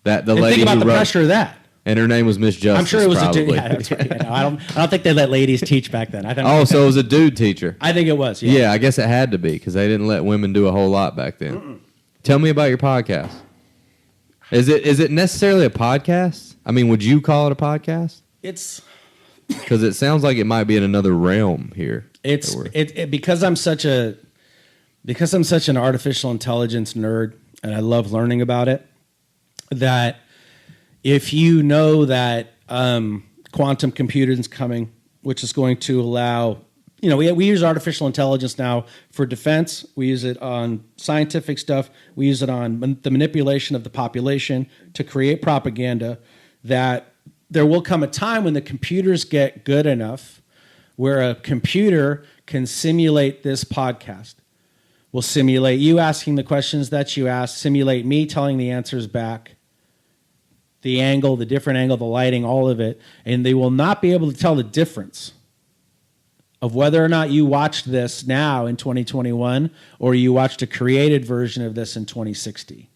That the And lady think about who the wrote, pressure of that. and her name was Miss Justice. I'm sure it was probably. a dude. Yeah, that's right. I don't think they let ladies teach back then. Oh, so it was a dude teacher. I think it was. Yeah, I guess it had to be because they didn't let women do a whole lot back then. Tell me about your podcast. Is it necessarily a podcast? I mean, would you call it a podcast? It's Because it sounds like it might be in another realm here. because I'm such an artificial intelligence nerd and I love learning about it. That if you know that quantum computing is coming, which is going to allow, we use artificial intelligence now for defense. We use it on scientific stuff. We use it on the manipulation of the population to create propaganda. That there will come a time when the computers get good enough where a computer can simulate this podcast. Will simulate you asking the questions that you ask, simulate me telling the answers back, the angle, the different angle, the lighting, all of it, and they will not be able to tell the difference of whether or not you watched this now in 2021 or you watched a created version of this in 2060.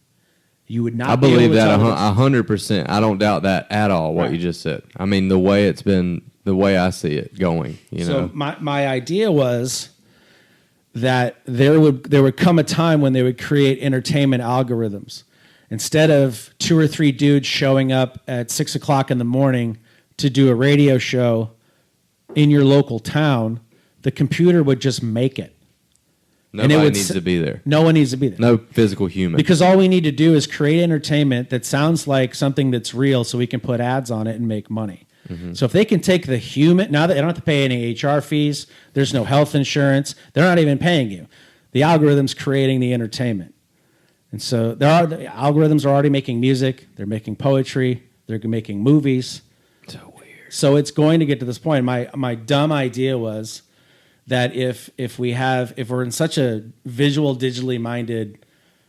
You would not. I be believe able to that tell 100%. I don't doubt that at all. What Right. you just said. I mean, the way it's been, the way I see it going. So my idea was that there would come a time when they would create entertainment algorithms. Instead of 2 or 3 dudes showing up at 6 o'clock in the morning to do a radio show in your local town, the computer would just make it. Nobody needs to be there. No one needs to be there. No physical human. Because all we need to do is create entertainment that sounds like something that's real so we can put ads on it and make money. Mm-hmm. So if they can take the human, now that they don't have to pay any HR fees, there's no health insurance, they're not even paying you. The algorithm's creating the entertainment. And so the algorithms are already making music, they're making poetry, they're making movies. So weird. So it's going to get to this point. My dumb idea was that if we're in such a visual, digitally minded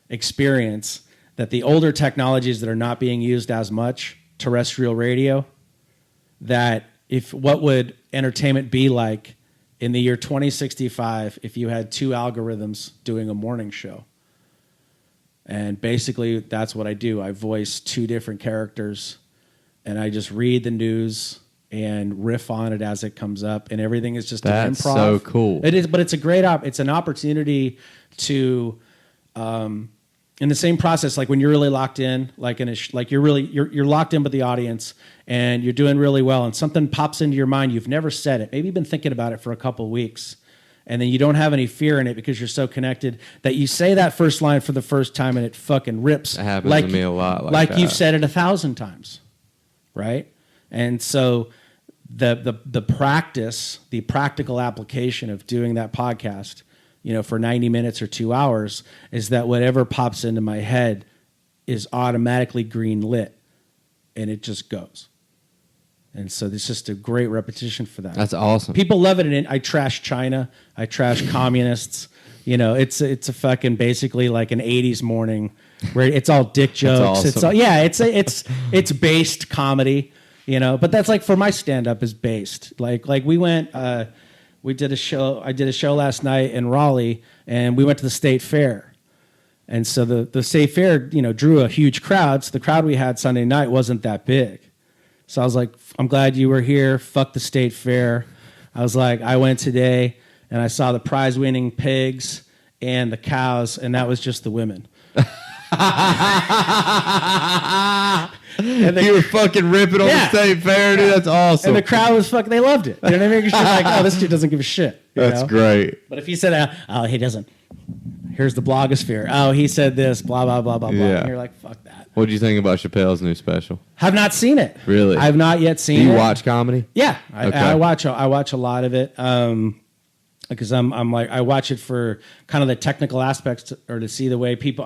experience, that the older technologies that are not being used as much, terrestrial radio, that what would entertainment be like in the year 2065 if you had two algorithms doing a morning show. And basically, that's what I do. I voice two different characters, and I just read the news and riff on it as it comes up, and everything is just an improv. That's so cool. It is, but it's a great it's an opportunity to, in the same process, like when you're really locked in, like you're locked in with the audience, and you're doing really well, and something pops into your mind, you've never said it, maybe you've been thinking about it for a couple of weeks, and then you don't have any fear in it because you're so connected that you say that first line for the first time and it fucking rips. It happens to me a lot. Like you've said it 1,000 times, right? And so the practice, the practical application of doing that podcast, for 90 minutes or 2 hours, is that whatever pops into my head is automatically green lit, and it just goes. And so there's just a great repetition for that. That's awesome. People love it. And I trash China. I trash communists. It's a fucking basically like an 80s morning where it's all dick jokes. Awesome. It's based comedy, but that's like for my stand up is based. Like we went, we did a show. I did a show last night in Raleigh, and we went to the state fair. And so the state fair, drew a huge crowd. So the crowd we had Sunday night wasn't that big. So I was like, I'm glad you were here. Fuck the state fair. I was like, I went today and I saw the prize winning pigs and the cows, and that was just the women. And you were fucking ripping on the state fair, dude. That's awesome. And the crowd was fucking, they loved it. You know what I mean? She's like, oh, this dude doesn't give a shit. That's great. But if he said, oh, he doesn't. Here's the blogosphere. Oh, he said this, blah, blah, blah, blah, blah. And you're like, fuck that. What do you think about Chappelle's new special? Have not seen it. Really? I've not yet seen it. Do you watch comedy? Yeah. Okay. I watch a lot of it. Because I'm like, I watch it for kind of the technical aspects or to see the way people,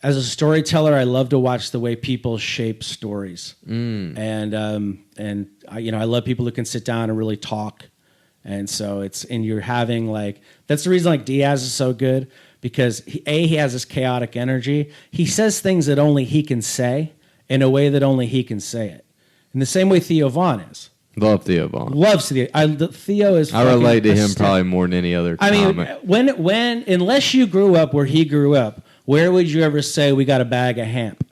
as a storyteller, I love to watch the way people shape stories. And I love people who can sit down and really talk. And so you're having that's the reason Diaz is so good, because he has this chaotic energy. He says things that only he can say in a way that only he can say it. In the same way Theo Von is. Love Theo Von. Loves Theo. Theo is. I relate to him probably more than any other comic. I mean, unless you grew up where he grew up, where would you ever say we got a bag of hemp?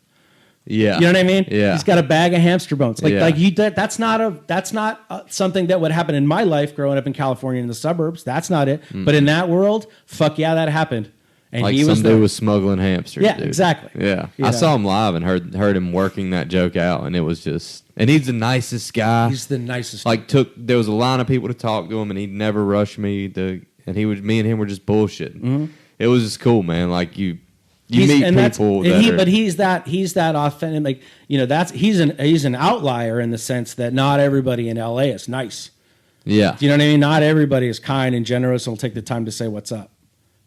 Yeah, you know what I mean. Yeah, he's got a bag of hamster bones. That's not something that would happen in my life growing up in California in the suburbs. That's not it. But in that world, fuck yeah, that happened. And he was some dude was smuggling hamsters. Yeah, dude. exactly. Yeah, I saw him live and heard him working that joke out, and it was just. And he's the nicest guy. He's the nicest. There was a line of people to talk to him, and he'd never rush me. Me and him were just bullshitting. Mm-hmm. It was just cool, man. You meet people but he's that authentic. He's an outlier in the sense that not everybody in LA is nice. Yeah, do you know what I mean? Not everybody is kind and generous and will take the time to say what's up.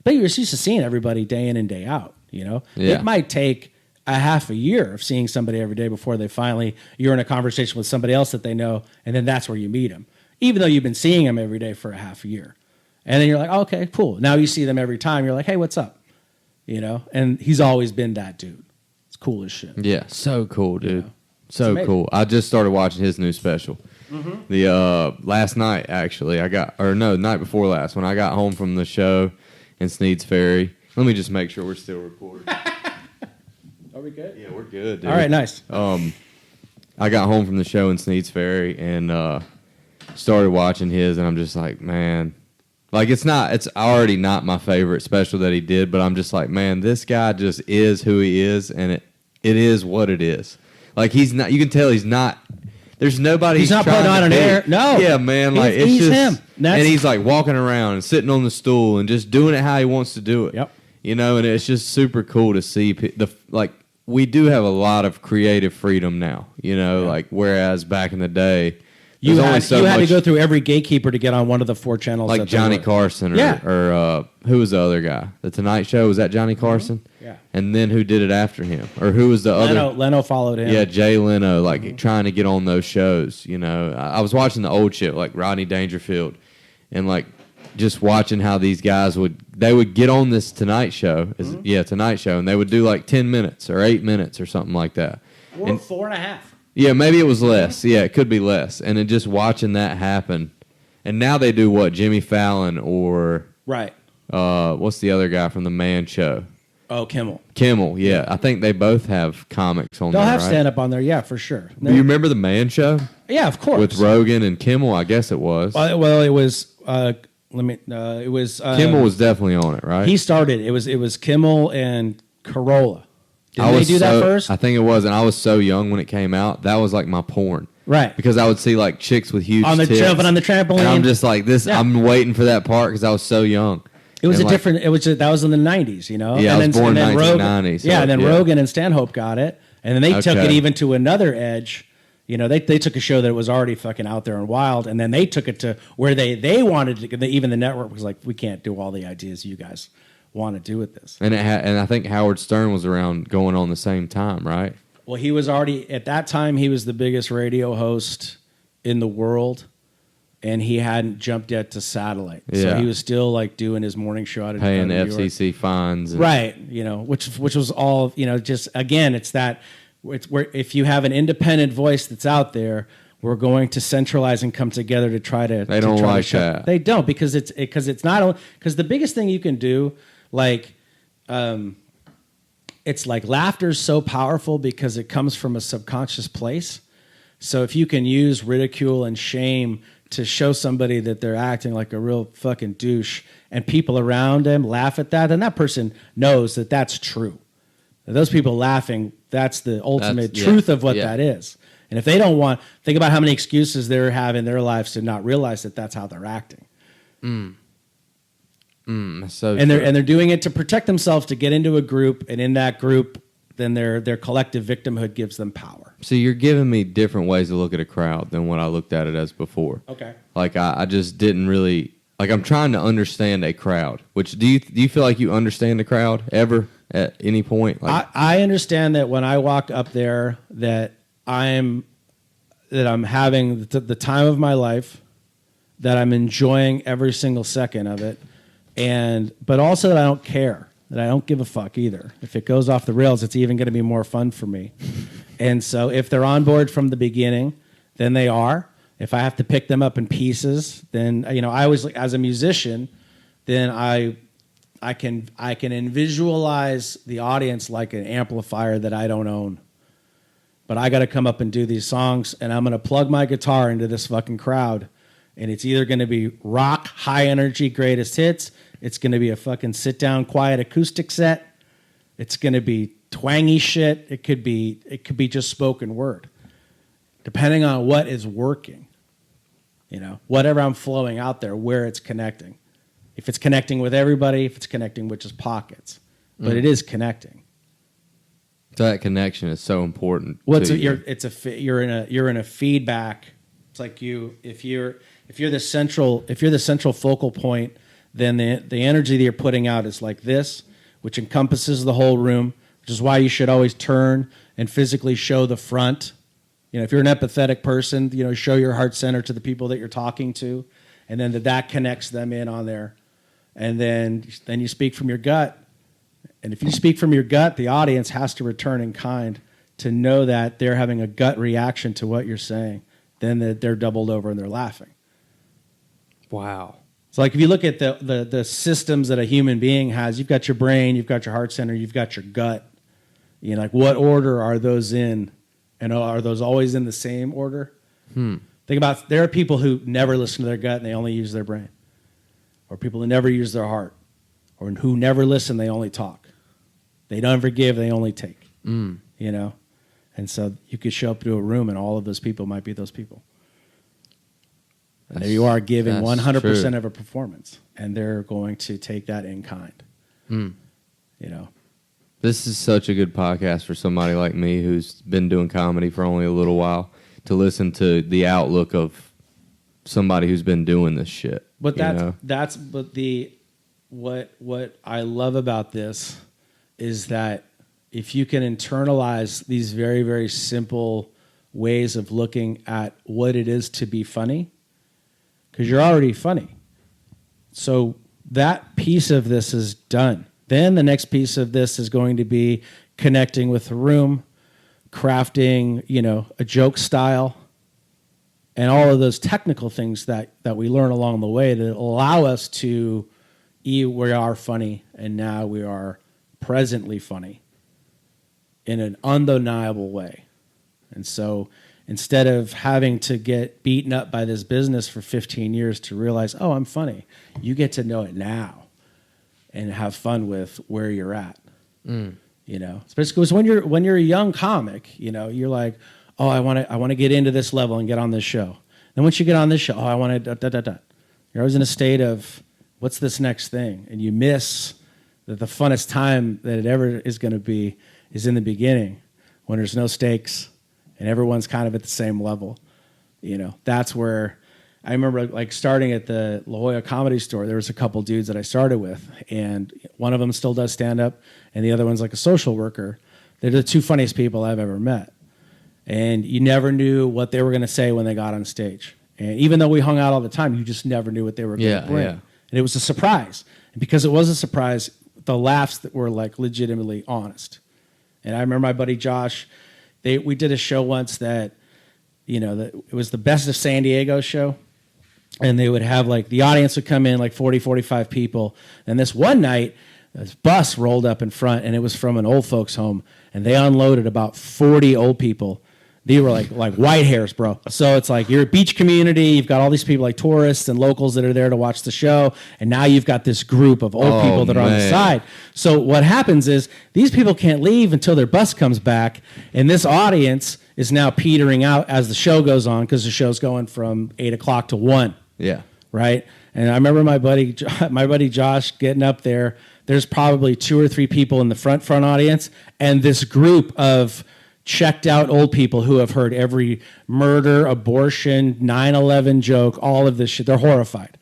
But you're used to seeing everybody day in and day out. It might take a half a year of seeing somebody every day before you're in a conversation with somebody else that they know, and then that's where you meet them, even though you've been seeing them every day for a half a year. And then you're like, oh, okay, cool. Now you see them every time. You're like, hey, what's up? And he's always bbeen that dude. It's cool as shit. Yeah, so cool, dude. So cool. I just started watching his new special. Mm-hmm. The last night, actually, night before last, when I got home from the show in Sneed's Ferry. Let me just make sure we're still recording. Are we good? Yeah, we're good, dude. All right, nice. I got home from the show in Sneed's Ferry and started watching his, and I'm just like, man, it's already not my favorite special that he did, but I'm just like, man, this guy just is who he is, and it is what it is. He's not. You can tell he's not. There's nobody. He's not putting on an air. No. Yeah, man. He's him. And he's walking around and sitting on the stool and just doing it how he wants to do it. Yep. And it's just super cool to see we do have a lot of creative freedom now. Whereas back in the day, you had to go through every gatekeeper to get on one of the 4 channels. Like Johnny Carson or who was the other guy? The Tonight Show, was that Johnny Carson? Mm-hmm. Yeah. And then who did it after him? Or who was the other? Leno followed him. Yeah, Jay Leno, trying to get on those shows. I was watching the old shit, like Rodney Dangerfield, and just watching how these guys would get on this Tonight Show. Tonight Show, and they would do 10 minutes or 8 minutes or something like that. Or 4.5. Yeah, maybe it was less. Yeah, it could be less. And then just watching that happen. And now they do what? Jimmy Fallon or Right. What's the other guy from the Man Show? Oh, Kimmel. Kimmel, yeah. I think they both have comics on They'll there, have right? stand-up on there, yeah, for sure. Do you remember the Man Show? Yeah, of course. With Rogan and Kimmel, I guess it was. Well, it was. It was. Kimmel was definitely on it, right? He started. It was Kimmel and Corolla. Did I they was do that first? I think it was, and I was so young when it came out. That was like my porn. Right. Because I would see like chicks with huge tits. Jumping on the trampoline. And I'm just like this. Yeah. I'm waiting for that part because I was so young. It was that was in the 90s, you know? Yeah, and I was born in 1990. Rogan, and then Rogan and Stanhope got it. And then they took it even to another edge. You know, they took a show that was already fucking out there and wild, and then they took it to where they wanted to, even the network was like, we can't do all the ideas you guys want to do with this. And and I think Howard Stern was around going on the same time, right? Well, he was already, at that time, he was the biggest radio host in the world. And he hadn't jumped yet to satellite, so he was still like doing his morning show out of paying the New FCC York. fines, right? You know, which was all, you know, just again, it's where if you have an independent voice that's out there, we're going to centralize and come together to try to. They don't like that. They don't because it's not because the biggest thing you can do, like, it's like laughter's so powerful because it comes from a subconscious place. So if you can use ridicule and shame to show somebody that they're acting like a real fucking douche and people around them laugh at that, then that person knows that that's true. And those people laughing, that's the ultimate truth of what that is. And if they don't think about how many excuses they have in their lives to not realize that that's how they're acting. So and they're doing it to protect themselves, to get into a group, and in that group, then their collective victimhood gives them power. So you're giving me different ways to look at a crowd than what I looked at it as before. Okay. Like I just didn't really like. I'm trying to understand a crowd. Which do you feel like you understand a crowd ever at any point? Like, I understand that when I walk up there, that I'm having the time of my life, that I'm enjoying every single second of it, but also that I don't care. That I don't give a fuck either. If it goes off the rails, it's even going to be more fun for me. And so if they're on board from the beginning, then they are. If I have to pick them up in pieces, then, you know, I was, as a musician, then I can visualize the audience like an amplifier that I don't own. But I got to come up and do these songs, and I'm going to plug my guitar into this fucking crowd. And it's either going to be rock, high energy, greatest hits. It's going to be a fucking sit-down, quiet acoustic set. It's going to be twangy shit. It could be just spoken word, depending on what is working. You know, whatever I'm flowing out there, where it's connecting. If it's connecting with everybody, if it's connecting with just pockets, but it is connecting. So that connection is so important. You're in a feedback. It's like if you're the central focal point. Then the energy that you're putting out is like this, which encompasses the whole room, which is why you should always turn and physically show the front. You know, if you're an empathetic person, you know, show your heart center to the people that you're talking to, and then that connects them in on there. And then you speak from your gut. And if you speak from your gut, the audience has to return in kind to know that they're having a gut reaction to what you're saying. Then they're doubled over and they're laughing. Wow. So like if you look at the systems that a human being has, you've got your brain, you've got your heart center, you've got your gut. You know, like what order are those in? And are those always in the same order? Think about, there are people who never listen to their gut and they only use their brain. Or people who never use their heart. Or who never listen, they only talk. They don't forgive, they only take. You know? And so you could show up to a room and all of those people might be those people. And there you are giving 100% of a performance, and they're going to take that in kind. You know, this is such a good podcast for somebody like me who's been doing comedy for only a little while to listen to the outlook of somebody who's been doing this shit. But what I love about this is that if you can internalize these very, very simple ways of looking at what it is to be funny, because you're already funny. So that piece of this is done. Then the next piece of this is going to be connecting with the room, crafting, a joke style, and all of those technical things that we learn along the way that allow us to, we are funny, and now we are presently funny in an undeniable way. And so instead of having to get beaten up by this business for 15 years to realize, oh, I'm funny, you get to know it now and have fun with where you're at. Especially because when you're a young comic, you're like, oh, I want to get into this level and get on this show. And once you get on this show, oh, I want to You're always in a state of what's this next thing, and you miss that the funnest time that it ever is going to be is in the beginning, when there's no stakes and everyone's kind of at the same level. That's where I remember like starting at the La Jolla Comedy Store. There was a couple dudes that I started with, and one of them still does stand-up, and the other one's like a social worker. They're the two funniest people I've ever met. And you never knew what they were going to say when they got on stage. And even though we hung out all the time, you just never knew what they were going to bring. Yeah. And it was a surprise. And because it was a surprise, the laughs that were like legitimately honest. And I remember my buddy Josh, we did a show once that, it was the Best of San Diego show. And they would have like, the audience would come in like 40, 45 people. And this one night, this bus rolled up in front, and it was from an old folks home. And they unloaded about 40 old people. They were like white hairs, bro. So it's like you're a beach community. You've got all these people like tourists and locals that are there to watch the show. And now you've got this group of old people that are on the side. So what happens is these people can't leave until their bus comes back. And this audience is now petering out as the show goes on, because the show's going from 8 o'clock to 1. Yeah. Right. And I remember my buddy Josh getting up there. There's probably 2 or 3 people in the front audience, and this group of checked out old people who have heard every murder, abortion, 9/11 joke, all of this shit. They're horrified.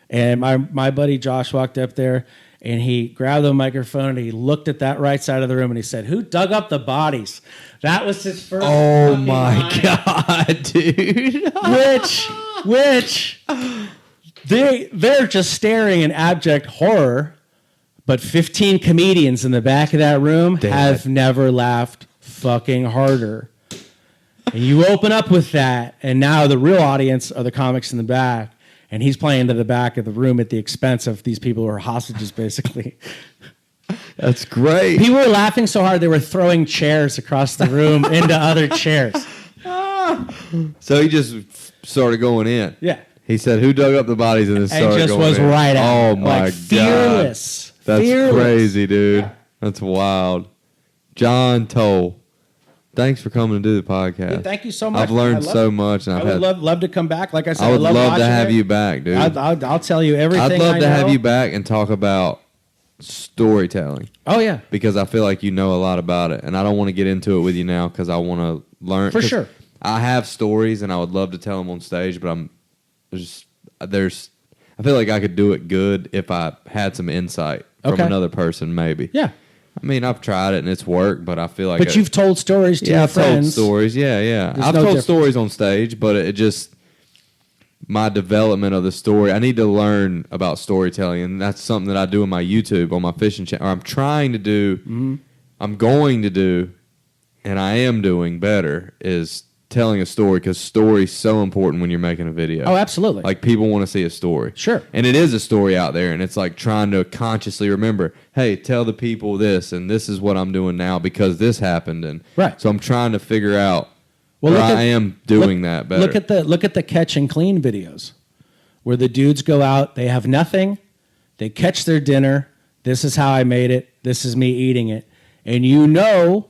And my buddy Josh walked up there, and he grabbed the microphone, and he looked at that right side of the room, and he said, "Who dug up the bodies?" That was his first. Oh my God, dude. which they're just staring in abject horror. But 15 comedians in the back of that room have never laughed fucking harder. And you open up with that, and now the real audience are the comics in the back, and he's playing to the back of the room at the expense of these people who are hostages, basically. That's great. People were laughing so hard they were throwing chairs across the room into other chairs. So he just started going in. Yeah. He said, "Who dug up the bodies?" And it started just going was in. right at Oh it. my like, fearless. God. That's fearless. crazy, dude. Yeah. That's wild. John Tole, thanks for coming to do the podcast. Dude, thank you so much. I've learned so much. And I would love to come back. Like I said, I would love to have it. you back, dude. I'll tell you everything. I'd love to have you back and talk about storytelling. Oh, yeah. Because I feel like you know a lot about it. And I don't want to get into it with you now because I want to learn. For sure. I have stories and I would love to tell them on stage, but I feel like I could do it good if I had some insight from another person, maybe. Yeah. I mean, I've tried it and it's worked, but I feel like... But you've told stories to your friends. I've told stories. Yeah. I've told stories on stage, but it just... My development of the story, I need to learn about storytelling, and that's something that I do on my YouTube, on my fishing channel, or I'm trying to do, I'm going to do, and I am doing better, is telling a story, because story's so important when you're making a video. Oh, absolutely. Like, people want to see a story. Sure. And it is a story out there, and it's like trying to consciously remember, hey, tell the people this, and this is what I'm doing now because this happened. And right. So I'm trying to figure out I am doing that better. Look at the catch and clean videos where the dudes go out, they have nothing, they catch their dinner, this is how I made it, this is me eating it. And you know,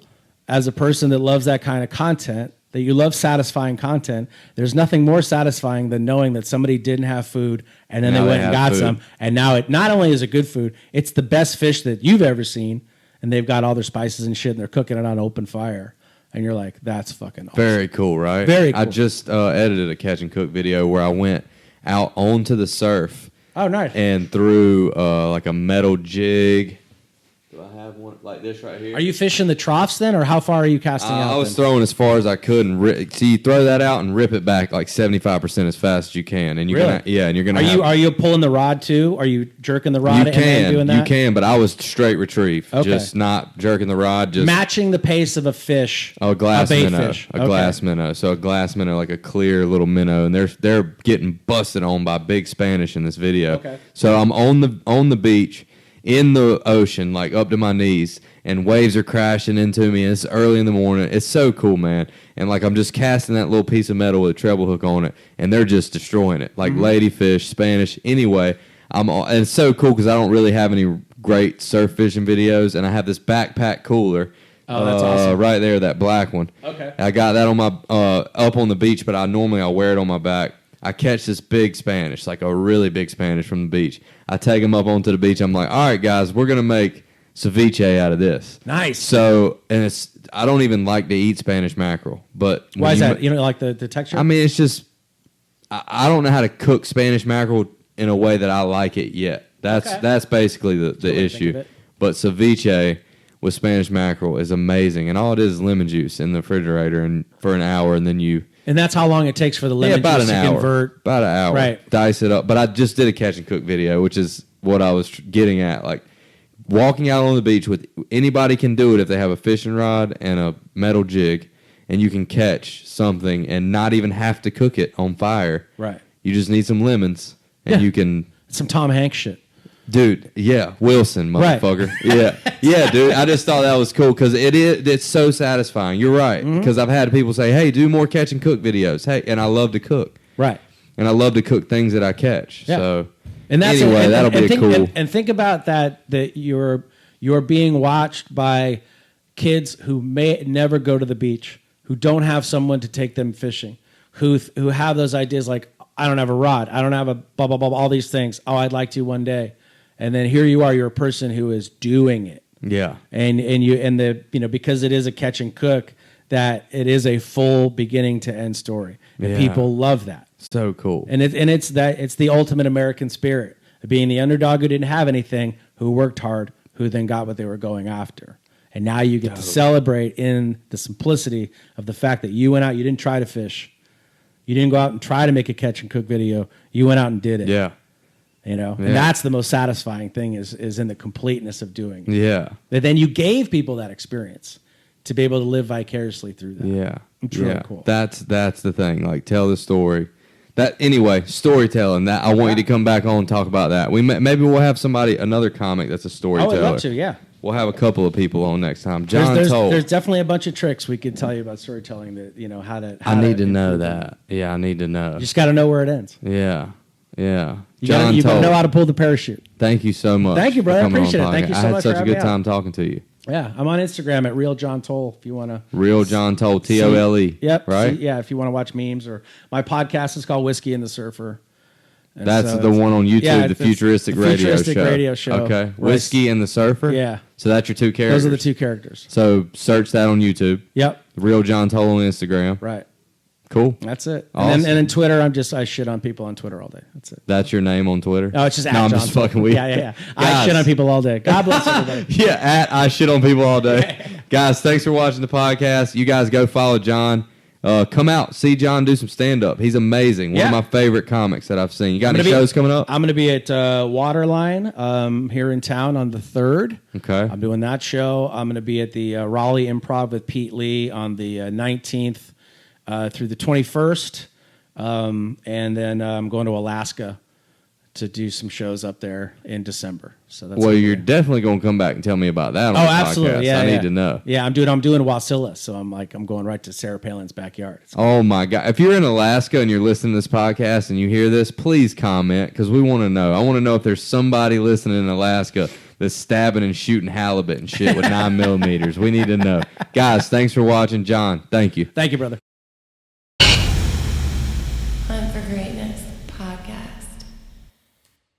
as a person that loves that kind of content, that you love satisfying content, there's nothing more satisfying than knowing that somebody didn't have food and then they went and got some, and now it not only is it good food, it's the best fish that you've ever seen, and they've got all their spices and shit and they're cooking it on open fire. And you're like, that's fucking awesome. Very cool, right? Very cool. I just edited a catch and cook video where I went out onto the surf. Oh, nice. And threw like a metal jig. Do I have have one like this right here. Are you fishing the troughs then, or how far are you casting out? I was throwing as far as I could, and so you throw that out and rip it back like 75% as fast as you can, and you're Really? Are you pulling the rod too? Are you jerking the rod? Doing that? You can, but I was straight retrieve, Okay. just not jerking the rod, just matching the pace of a fish. a glass bait minnow, fish. a glass minnow. So a glass minnow, like a clear little minnow, and they're getting busted on by big Spanish in this video. Okay. So I'm on the beach in the ocean, like up to my knees, and waves are crashing into me. And it's early in the morning. It's so cool, man. And like I'm just casting that little piece of metal with a treble hook on it, and they're just destroying it, like ladyfish, Spanish. Anyway, and it's so cool because I don't really have any great surf fishing videos, and I have this backpack cooler. Oh, that's awesome. Right there, that black one. Okay. I got that on my up on the beach, but I'll wear it on my back. I catch this big Spanish, like a really big Spanish from the beach. I take them up onto the beach. I'm like, all right, guys, we're gonna make ceviche out of this. Nice. So, and I don't even like to eat Spanish mackerel, but Why is that? You don't like the texture? I mean, it's just I don't know how to cook Spanish mackerel in a way that I like it yet. That's basically the issue. But ceviche with Spanish mackerel is amazing, and all it is lemon juice in the refrigerator and for an hour, and then you. And that's how long it takes for the lemon about juice an to hour. convert. About an hour. Right. Dice it up. But I just did a catch and cook video, which is what I was getting at. Like walking out on the beach with anybody can do it if they have a fishing rod and a metal jig, and you can catch something and not even have to cook it on fire. Right. You just need some lemons, and you can. Some Tom Hanks shit. Dude, yeah, Wilson, motherfucker. Right. Yeah, dude. I just thought that was cool because it's so satisfying. You're right, because I've had people say, "Hey, do more catch and cook videos." Hey, and I love to cook. Right. And I love to cook things that I catch. Yeah. So and that's anyway, that'll be cool. And think about that you're being watched by kids who may never go to the beach, who don't have someone to take them fishing, who have those ideas like, I don't have a rod, I don't have a blah blah blah, all these things. Oh, I'd like to one day. And then here you are, you're a person who is doing it. Yeah. Because it is a catch and cook, that it is a full beginning to end story. And people love that. So cool. And it's the ultimate American spirit, being the underdog who didn't have anything, who worked hard, who then got what they were going after. And now you get to celebrate in the simplicity of the fact that you went out, you didn't try to fish. You didn't go out and try to make a catch and cook video. You went out and did it. Yeah. And that's the most satisfying thing is in the completeness of doing it. Yeah. But then you gave people that experience to be able to live vicariously through that. Yeah. It's really cool. That's the thing. Like, tell the story. Anyway, storytelling. That I want you to come back on and talk about that. Maybe we'll have another comic that's a storyteller. I would love to, yeah. We'll have a couple of people on next time. John Tole. There's definitely a bunch of tricks we could tell you about storytelling that, how to. I need to know that. Yeah, I need to know. You just got to know where it ends. Yeah. Yeah. You got to know how to pull the parachute. Thank you so much. Thank you, brother. I appreciate it. Thank you so much. I had such a good time talking to you. Yeah, I'm on Instagram at Real John Tole if you want to. Real John Tole, Tole. Yep. Right? If you want to watch memes, or my podcast is called Whiskey and the Surfer. And that's the one on YouTube, the Futuristic Radio Show. Okay. Whiskey and the Surfer? Yeah. So that's your two characters? Those are the two characters. So search that on YouTube. Yep. Real John Tole on Instagram. Right. Cool. That's it. Awesome. And then Twitter, I shit on people on Twitter all day. That's it. That's your name on Twitter? No, it's just I'm just fucking with you. Yeah. I shit on people all day. God bless everybody. Yeah, I shit on people all day. Guys, thanks for watching the podcast. You guys go follow John. Come out, see John do some stand-up. He's amazing. One of my favorite comics that I've seen. You got any shows coming up? I'm going to be at Waterline here in town on the 3rd. Okay. I'm doing that show. I'm going to be at the Raleigh Improv with Pete Lee on the 19th through the 21st. And then I'm going to Alaska to do some shows up there in December. So that's you're definitely going to come back and tell me about that on the absolutely. podcast. Yeah, I need to know. Yeah, I'm doing Wasilla, so I'm going right to Sarah Palin's backyard. Oh my God. If you're in Alaska and you're listening to this podcast and you hear this, please comment because we want to know. I want to know if there's somebody listening in Alaska that's stabbing and shooting halibut and shit with 9mm. We need to know. Guys, thanks for watching. John, thank you. Thank you, brother.